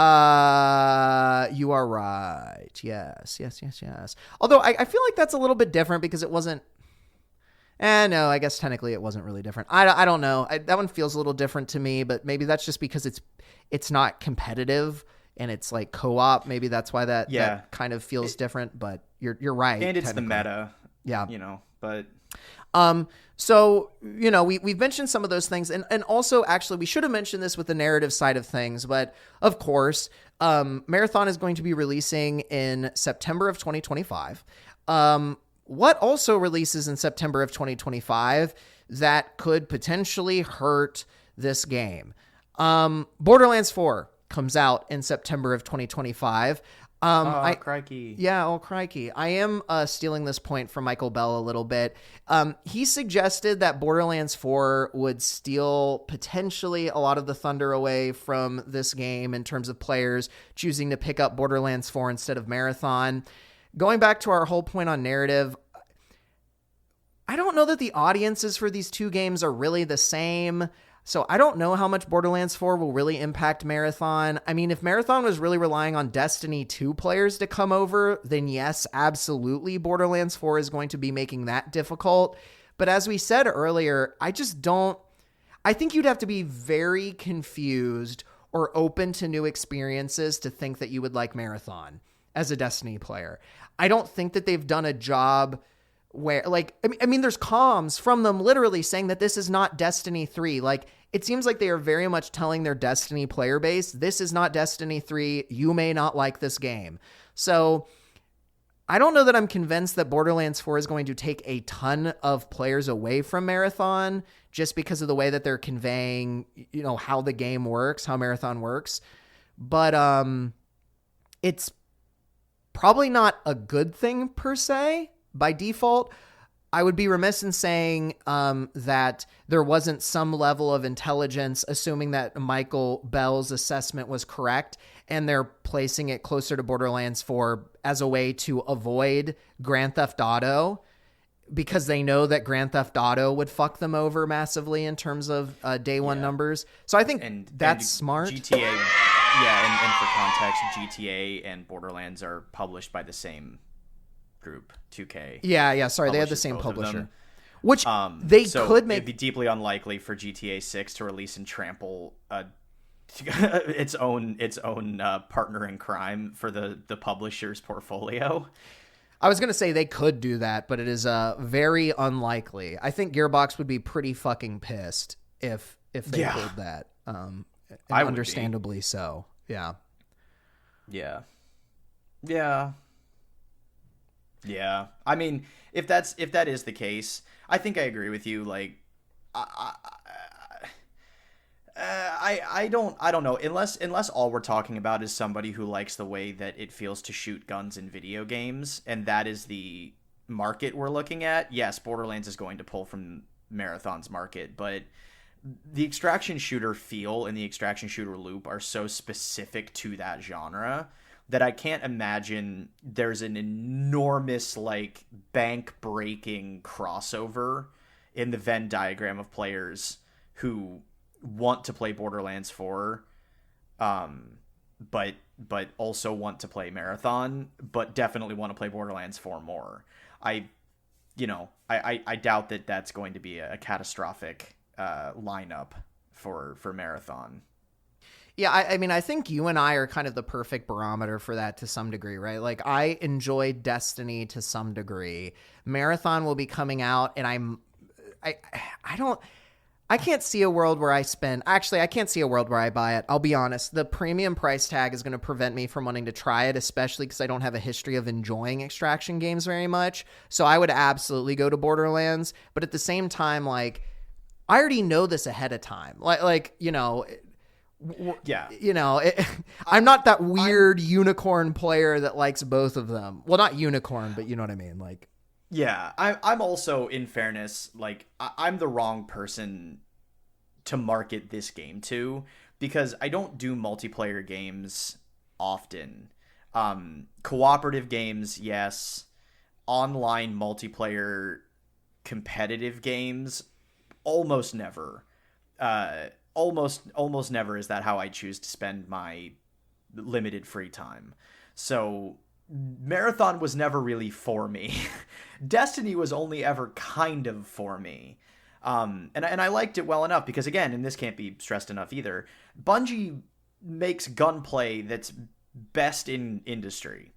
are right. Yes. Although I feel like that's a little bit different because it wasn't... no, I guess technically it wasn't really different. I don't know. That one feels a little different to me, but maybe that's just because it's not competitive and it's like co-op. Maybe that's why that kind of feels different, but you're right. And it's the meta. Yeah. But... So, we've mentioned some of those things, and also actually we should have mentioned this with the narrative side of things, but of course, Marathon is going to be releasing in September of 2025. What also releases in September of 2025 that could potentially hurt this game? Borderlands 4 comes out in September of 2025. Crikey. Yeah, crikey. I am stealing this point from Michael Bell a little bit. He suggested that Borderlands 4 would steal potentially a lot of the thunder away from this game in terms of players choosing to pick up Borderlands 4 instead of Marathon. Going back to our whole point on narrative, I don't know that the audiences for these two games are really the same. So I don't know how much Borderlands 4 will really impact Marathon. I mean, if Marathon was really relying on Destiny 2 players to come over, then yes, absolutely, Borderlands 4 is going to be making that difficult. But as we said earlier, I think you'd have to be very confused or open to new experiences to think that you would like Marathon as a Destiny player. I don't think that they've done a job where, like, I mean, there's comms from them literally saying that this is not Destiny 3. Like, it seems like they are very much telling their Destiny player base, this is not Destiny 3. You may not like this game. So I don't know that I'm convinced that Borderlands 4 is going to take a ton of players away from Marathon just because of the way that they're conveying, how the game works, how Marathon works. But it's probably not a good thing per se by default. I would be remiss in saying that there wasn't some level of intelligence, assuming that Michael Bell's assessment was correct, and they're placing it closer to Borderlands 4 as a way to avoid Grand Theft Auto, because they know that Grand Theft Auto would fuck them over massively in terms of day one numbers. So I think that's smart. GTA, and for context, GTA and Borderlands are published by the same group, 2K. Yeah, sorry, they have the same publisher. Which they so could make... It'd be deeply unlikely for GTA 6 to release and trample its own partner in crime for the publisher's portfolio. I was going to say they could do that, but it is very unlikely. I think Gearbox would be pretty fucking pissed if they did that. And understandably so. Yeah. Yeah. I mean, if that is the case, I think I agree with you. Like, I don't know, unless all we're talking about is somebody who likes the way that it feels to shoot guns in video games, and that is the market we're looking at. Yes, Borderlands is going to pull from Marathon's market, but the extraction shooter feel and the extraction shooter loop are so specific to that genre that I can't imagine there's an enormous, like, bank-breaking crossover in the Venn diagram of players who want to play Borderlands 4, but also want to play Marathon, but definitely want to play Borderlands 4 more. I doubt that that's going to be a catastrophic lineup for Marathon. Yeah, I mean, I think you and I are kind of the perfect barometer for that to some degree, right? Like, I enjoy Destiny to some degree. Marathon will be coming out, and I can't see a world where I can't see a world where I buy it. I'll be honest. The premium price tag is going to prevent me from wanting to try it, especially because I don't have a history of enjoying extraction games very much. So I would absolutely go to Borderlands. But at the same time, like, I already know this ahead of time. I'm not that weird unicorn player that likes both of them. Well, not unicorn, but you know what I mean. Like, yeah, I'm also, in fairness, like, I'm the wrong person to market this game to, because I don't do multiplayer games often. Cooperative games, yes. Online multiplayer competitive games, almost never. Almost never is that how I choose to spend my limited free time. So Marathon was never really for me. Destiny was only ever kind of for me. And I liked it well enough because, again, and this can't be stressed enough either, Bungie makes gunplay that's best in industry.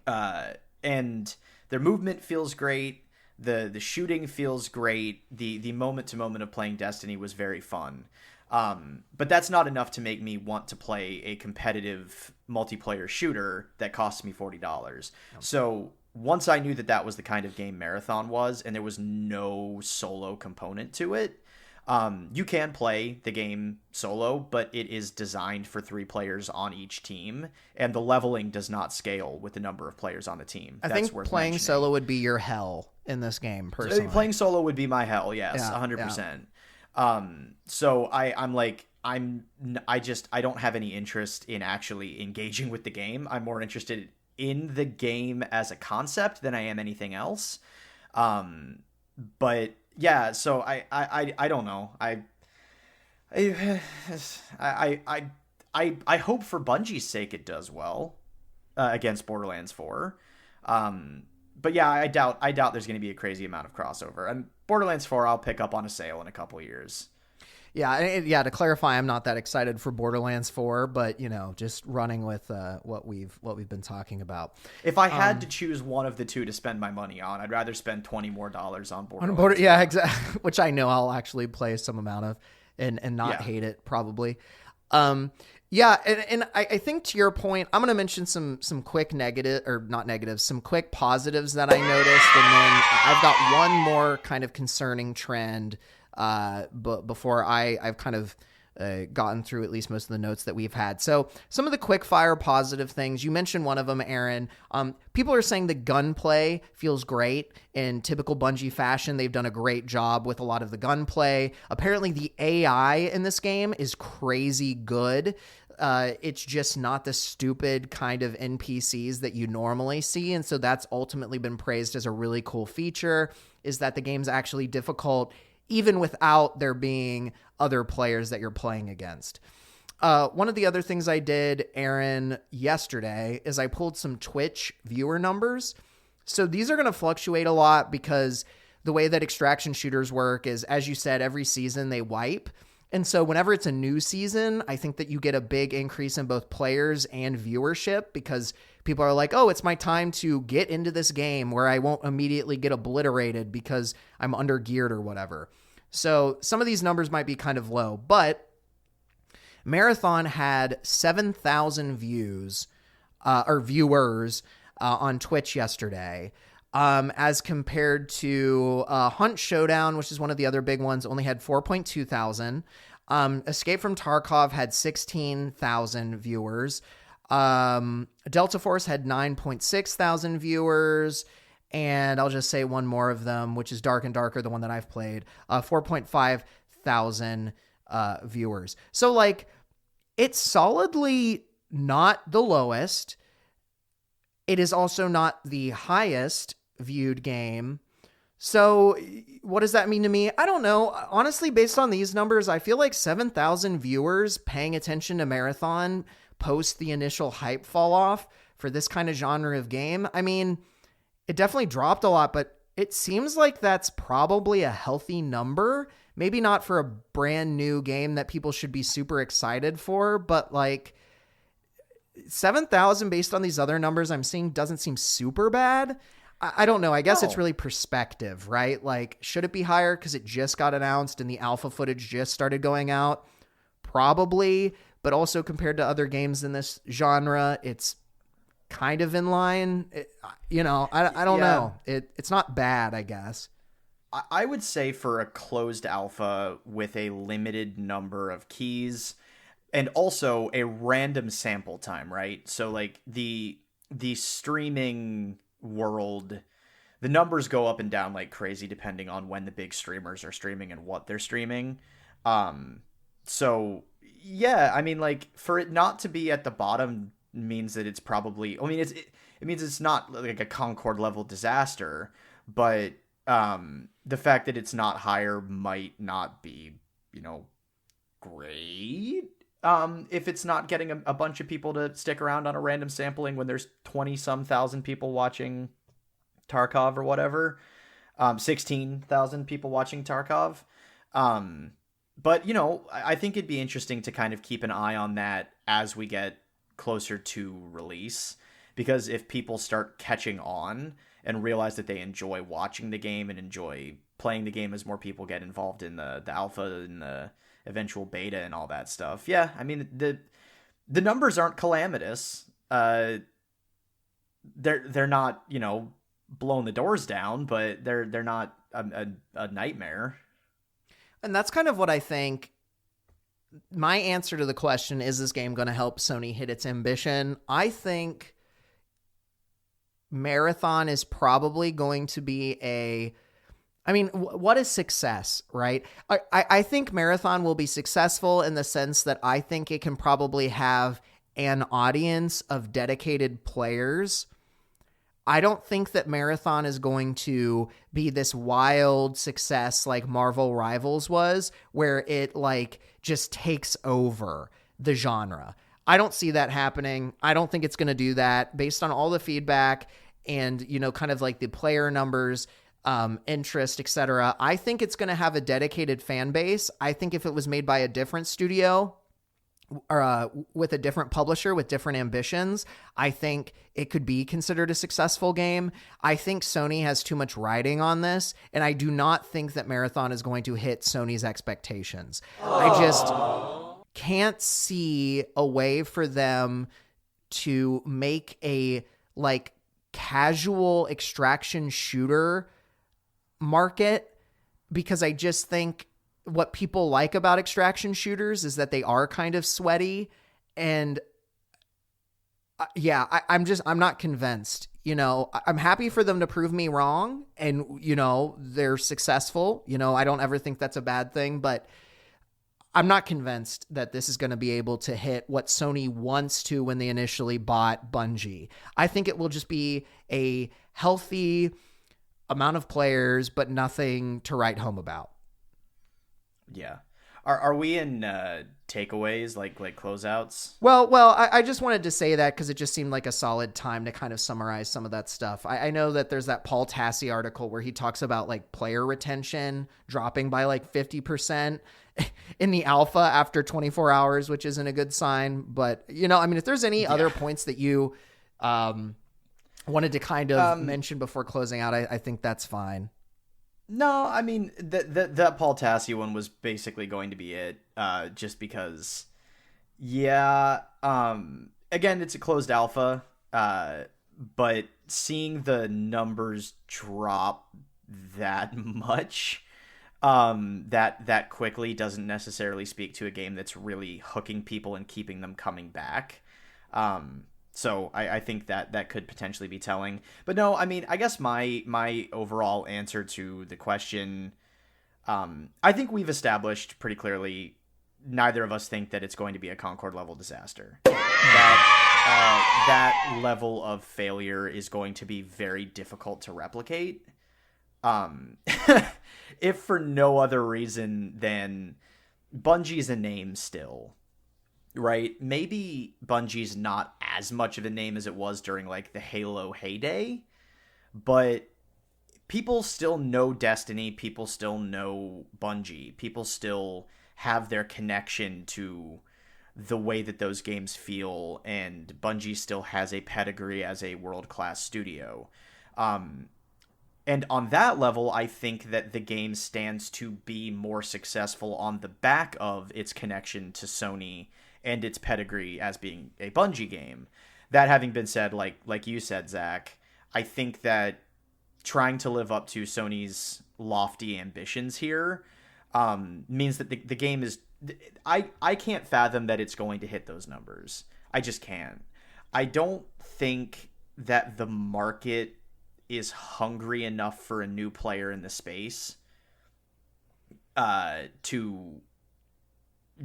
And their movement feels great. The shooting feels great. The moment to moment of playing Destiny was very fun. But that's not enough to make me want to play a competitive multiplayer shooter that costs me $40. So once I knew that was the kind of game Marathon was, and there was no solo component to it, you can play the game solo, but it is designed for 3 players on each team, and the leveling does not scale with the number of players on the team. I think playing solo would be your hell in this game, personally. Playing solo would be my hell, yes, 100%. So I don't have any interest in actually engaging with the game. I'm more interested in the game as a concept than I am anything else. But yeah, so I don't know. I hope for Bungie's sake it does well against Borderlands 4. But yeah, I doubt there's going to be a crazy amount of crossover. And Borderlands 4 I'll pick up on a sale in a couple years. Yeah, to clarify, I'm not that excited for Borderlands 4, but just running with what we've been talking about. If I had to choose one of the two to spend my money on, I'd rather spend $20 more on Borderlands. Yeah, exactly. Which I know I'll actually play some amount of and not hate it probably. Yeah, and I think to your point, I'm going to mention some quick some quick positives that I noticed, and then I've got one more kind of concerning trend. But before I've kind of gotten through at least most of the notes that we've had. So some of the quick fire positive things, you mentioned one of them, Aaron. People are saying the gunplay feels great in typical Bungie fashion. They've done a great job with a lot of the gunplay. Apparently the AI in this game is crazy good. It's just not the stupid kind of NPCs that you normally see. And so that's ultimately been praised as a really cool feature, is that the game's actually difficult even without there being other players that you're playing against. One of the other things I did, Aaron, yesterday is I pulled some Twitch viewer numbers. So these are going to fluctuate a lot because the way that extraction shooters work is, as you said, every season they wipe. And so whenever it's a new season, I think that you get a big increase in both players and viewership because people are like, oh, it's my time to get into this game where I won't immediately get obliterated because I'm under geared or whatever. So some of these numbers might be kind of low, but Marathon had 7,000 views or viewers on Twitch yesterday. As compared to Hunt Showdown, which is one of the other big ones, only had 4.2 thousand. Escape from Tarkov had 16,000 viewers. Delta Force had 9.6 thousand viewers. And I'll just say one more of them, which is Dark and Darker, the one that I've played, 4.5 thousand viewers. So, like, it's solidly not the lowest. It is also not the highest viewed game. So what does that mean to me? I don't know. Honestly, based on these numbers, I feel like 7,000 viewers paying attention to Marathon post the initial hype fall off for this kind of genre of game. I mean, it definitely dropped a lot, but it seems like that's probably a healthy number. Maybe not for a brand new game that people should be super excited for, but like 7,000 based on these other numbers I'm seeing doesn't seem super bad. I don't know. I guess it's really perspective, right? Like, should it be higher because it just got announced and the alpha footage just started going out? Probably, but also compared to other games in this genre, it's kind of in line. I don't know. It's not bad, I guess. I would say for a closed alpha with a limited number of keys and also a random sample time, right? So like the streaming world, the numbers go up and down like crazy depending on when the big streamers are streaming and what they're streaming. So yeah, I mean, like, for it not to be at the bottom means that it's probably, I mean, it means it's not like a Concord level disaster, but the fact that it's not higher might not be, great. If it's not getting a bunch of people to stick around on a random sampling when there's 20-some thousand people watching Tarkov or whatever, 16,000 people watching Tarkov. But, I think it'd be interesting to kind of keep an eye on that as we get closer to release, because if people start catching on and realize that they enjoy watching the game and enjoy playing the game as more people get involved in the alpha and the eventual beta and all that stuff. Yeah, I mean, the numbers aren't calamitous. They're not, blowing the doors down, but they're not a nightmare. And that's kind of what I think. My answer to the question, is this game going to help Sony hit its ambition? I think Marathon is probably going to be what is success, right? I think Marathon will be successful in the sense that I think it can probably have an audience of dedicated players. I don't think that Marathon is going to be this wild success like Marvel Rivals was, where it like just takes over the genre. I don't see that happening. I don't think it's going to do that based on all the feedback and, kind of like the player numbers, interest, etc. I think it's going to have a dedicated fan base. I think if it was made by a different studio or with a different publisher with different ambitions, I think it could be considered a successful game. I think Sony has too much riding on this, and I do not think that Marathon is going to hit Sony's expectations. I just can't see a way for them to make a like casual extraction shooter market, because I just think what people like about extraction shooters is that they are kind of sweaty. And I'm not convinced. I'm happy for them to prove me wrong, and, they're successful. I don't ever think that's a bad thing, but I'm not convinced that this is going to be able to hit what Sony wants to when they initially bought Bungie. I think it will just be a healthy amount of players, but nothing to write home about. Yeah. Are we in takeaways, like closeouts? Well, I just wanted to say that because it just seemed like a solid time to kind of summarize some of that stuff. I know that there's that Paul Tassi article where he talks about like player retention dropping by like 50% in the alpha after 24 hours, which isn't a good sign. But, if there's any other points that you wanted to kind of mention before closing out, I think that's fine. No, I mean, that Paul Tassi one was basically going to be it, just because, again, it's a closed alpha, but seeing the numbers drop that much, that quickly doesn't necessarily speak to a game that's really hooking people and keeping them coming back. So I think that could potentially be telling. But no, I mean, I guess my overall answer to the question, I think we've established pretty clearly neither of us think that it's going to be a Concord level disaster. That level of failure is going to be very difficult to replicate. If for no other reason than Bungie's a name still. Right? Maybe Bungie's not as much of a name as it was during like the Halo heyday, but people still know Destiny, people still know Bungie, people still have their connection to the way that those games feel, and Bungie still has a pedigree as a world-class studio. And on that level, I think that the game stands to be more successful on the back of its connection to Sony and its pedigree as being a Bungie game. That having been said, like you said, Zach, I think that trying to live up to Sony's lofty ambitions here means that the game is... I can't fathom that it's going to hit those numbers. I just can't. I don't think that the market is hungry enough for a new player in the space to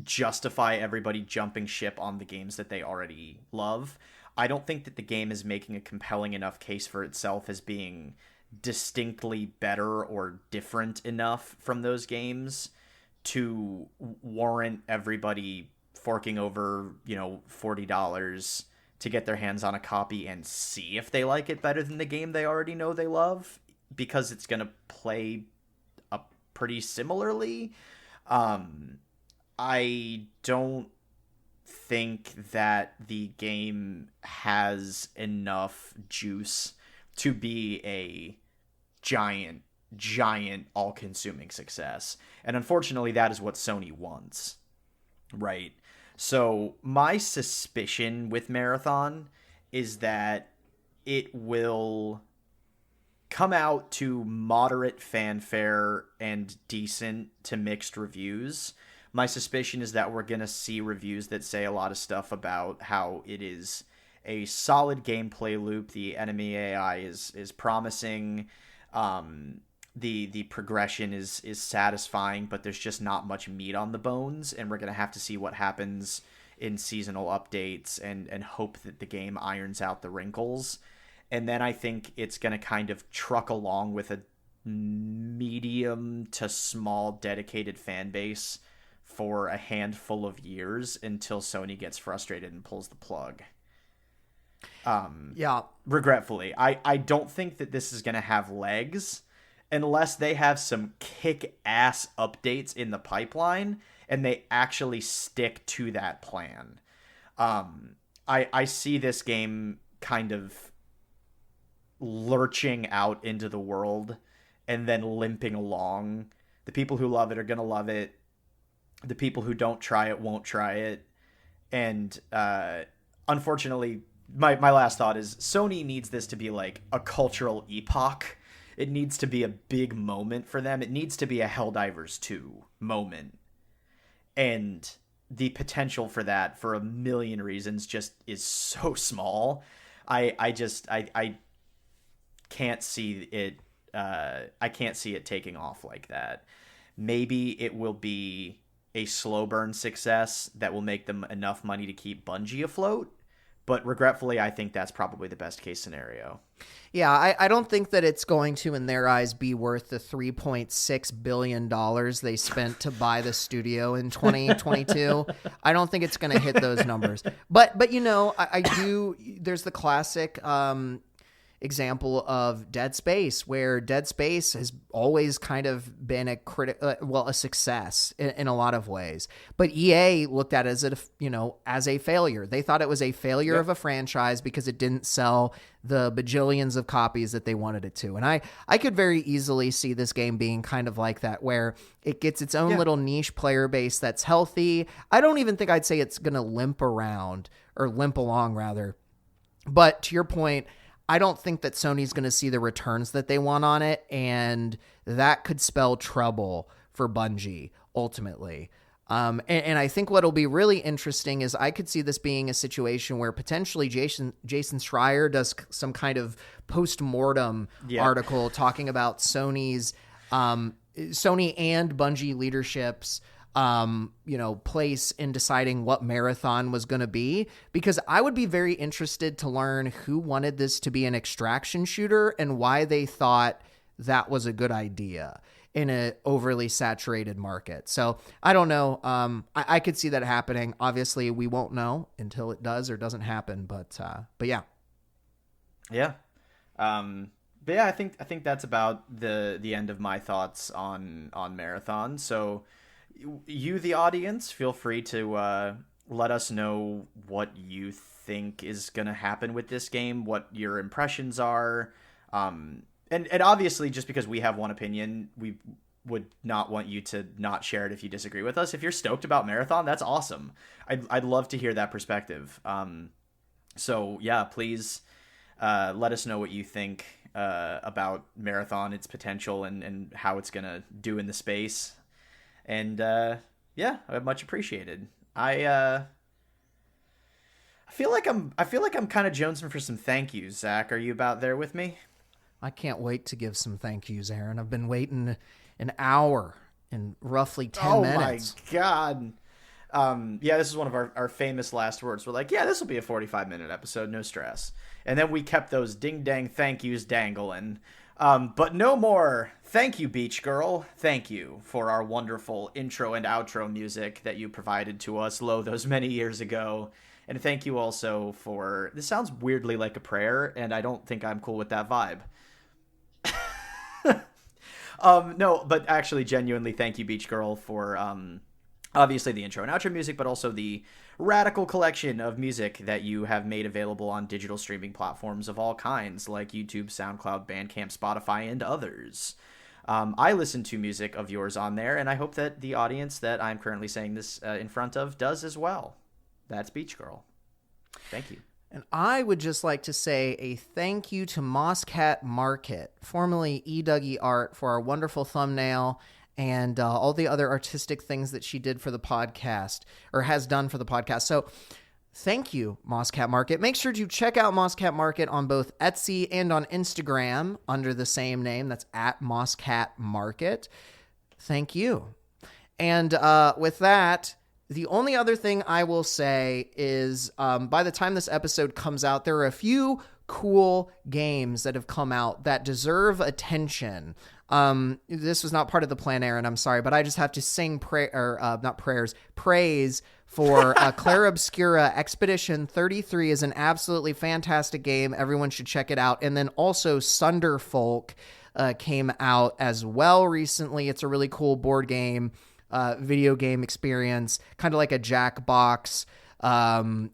justify everybody jumping ship on the games that they already love. I don't think that the game is making a compelling enough case for itself as being distinctly better or different enough from those games to warrant everybody forking over, $40 to get their hands on a copy and see if they like it better than the game they already know they love, because it's going to play up pretty similarly. I don't think that the game has enough juice to be a giant, all-consuming success. And unfortunately, that is what Sony wants, right? So my suspicion with Marathon is that it will come out to moderate fanfare and decent to mixed reviews. My suspicion is that we're going to see reviews that say a lot of stuff about how it is a solid gameplay loop. The enemy AI is promising. The progression is satisfying, but there's just not much meat on the bones, and we're going to have to see what happens in seasonal updates and hope that the game irons out the wrinkles. And then I think it's going to kind of truck along with a medium to small dedicated fan base for a handful of years until Sony gets frustrated and pulls the plug. Regretfully, I don't think that this is going to have legs unless they have some kick-ass updates in the pipeline and they actually stick to that plan. I see this game kind of lurching out into the world and then limping along. The people who love it are going to love it. The people who don't try it won't try it. And unfortunately, my last thought is Sony needs this to be like a cultural epoch It needs to be a big moment for them. It needs to be a Helldivers 2 moment. And the potential for that, for a million reasons, just is so small. I can't see it. I can't see it taking off like that. Maybe it will be a slow burn success that will make them enough money to keep Bungie afloat. But regretfully, I think that's probably the best case scenario. Yeah, I don't think that it's going to, in their eyes, be worth the $3.6 billion they spent to buy the studio in 2022. I don't think it's going to hit those numbers. But you know, I do. There's the classic example of Dead Space, where Dead Space has always kind of been a success in a lot of ways. But EA looked at it as a failure. They thought it was a failure of a franchise because it didn't sell the bajillions of copies that they wanted it to. And I could very easily see this game being kind of like that, where it gets its own little niche player base that's healthy. I don't even think I'd say it's going to limp along rather. But to your point, I don't think that Sony's going to see the returns that they want on it, and that could spell trouble for Bungie ultimately. And I think what'll be really interesting is I could see this being a situation where potentially Jason Schreier does some kind of post-mortem article talking about Sony and Bungie leadership's place in deciding what Marathon was going to be, because I would be very interested to learn who wanted this to be an extraction shooter and why they thought that was a good idea in an overly saturated market. So I don't know. I could see that happening. Obviously, we won't know until it does or doesn't happen. But yeah. Yeah. But yeah, I think that's about the end of my thoughts on Marathon. So you, the audience, feel free to let us know what you think is going to happen with this game, what your impressions are. And obviously, just because we have one opinion, we would not want you to not share it if you disagree with us. If you're stoked about Marathon, that's awesome. I'd love to hear that perspective. So yeah, please let us know what you think about Marathon, its potential, and how it's going to do in the space. And yeah, much appreciated. I feel like I'm kind of jonesing for some thank yous. Zach, are you about there with me? I can't wait to give some thank yous, Aaron. I've been waiting an hour and roughly 10 minutes. Oh my God. Yeah, this is one of our famous last words. We're like, yeah, this will be a 45-minute episode, no stress. And then we kept those ding-dang thank yous dangling. But no more. Thank you, Beach Girl. Thank you for our wonderful intro and outro music that you provided to us those many years ago. And thank you also for... This sounds weirdly like a prayer, and I don't think I'm cool with that vibe. No, but actually, genuinely, thank you, Beach Girl, for obviously the intro and outro music, but also the radical collection of music that you have made available on digital streaming platforms of all kinds, like YouTube, SoundCloud, Bandcamp, Spotify, and others. I listen to music of yours on there, and I hope that the audience that I'm currently saying this in front of does as well. That's Beach Girl. Thank you. And I would just like to say a thank you to Mosscat Market, formerly eDougie Art, for our wonderful thumbnail and all the other artistic things that she did for the podcast, or has done for the podcast. So thank you, Mosscat Market. Make sure to check out Mosscat Market on both Etsy and on Instagram under the same name. That's at Mosscat Market. Thank you. And with that... The only other thing I will say is by the time this episode comes out, there are a few cool games that have come out that deserve attention. This was not part of the plan, Aaron, I'm sorry, but I just have to sing praise for Clair Obscura. Expedition 33 is an absolutely fantastic game. Everyone should check it out. And then also Sunderfolk came out as well recently. It's a really cool board game. Video game experience, kind of like a Jackbox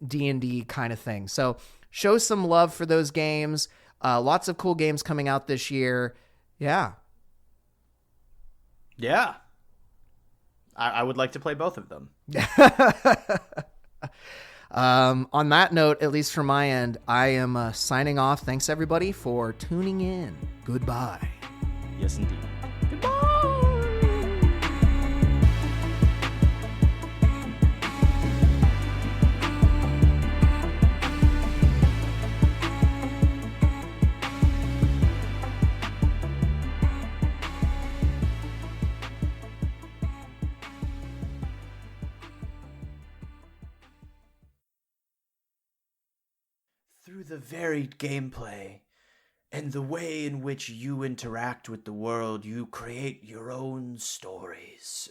D&D kind of thing. So show some love for those games. Lots of cool games coming out this year. Yeah. I would like to play both of them. On that note, at least from my end, I am signing off. Thanks everybody for tuning in. Goodbye. Yes, indeed. Goodbye! Through the varied gameplay and the way in which you interact with the world, you create your own stories.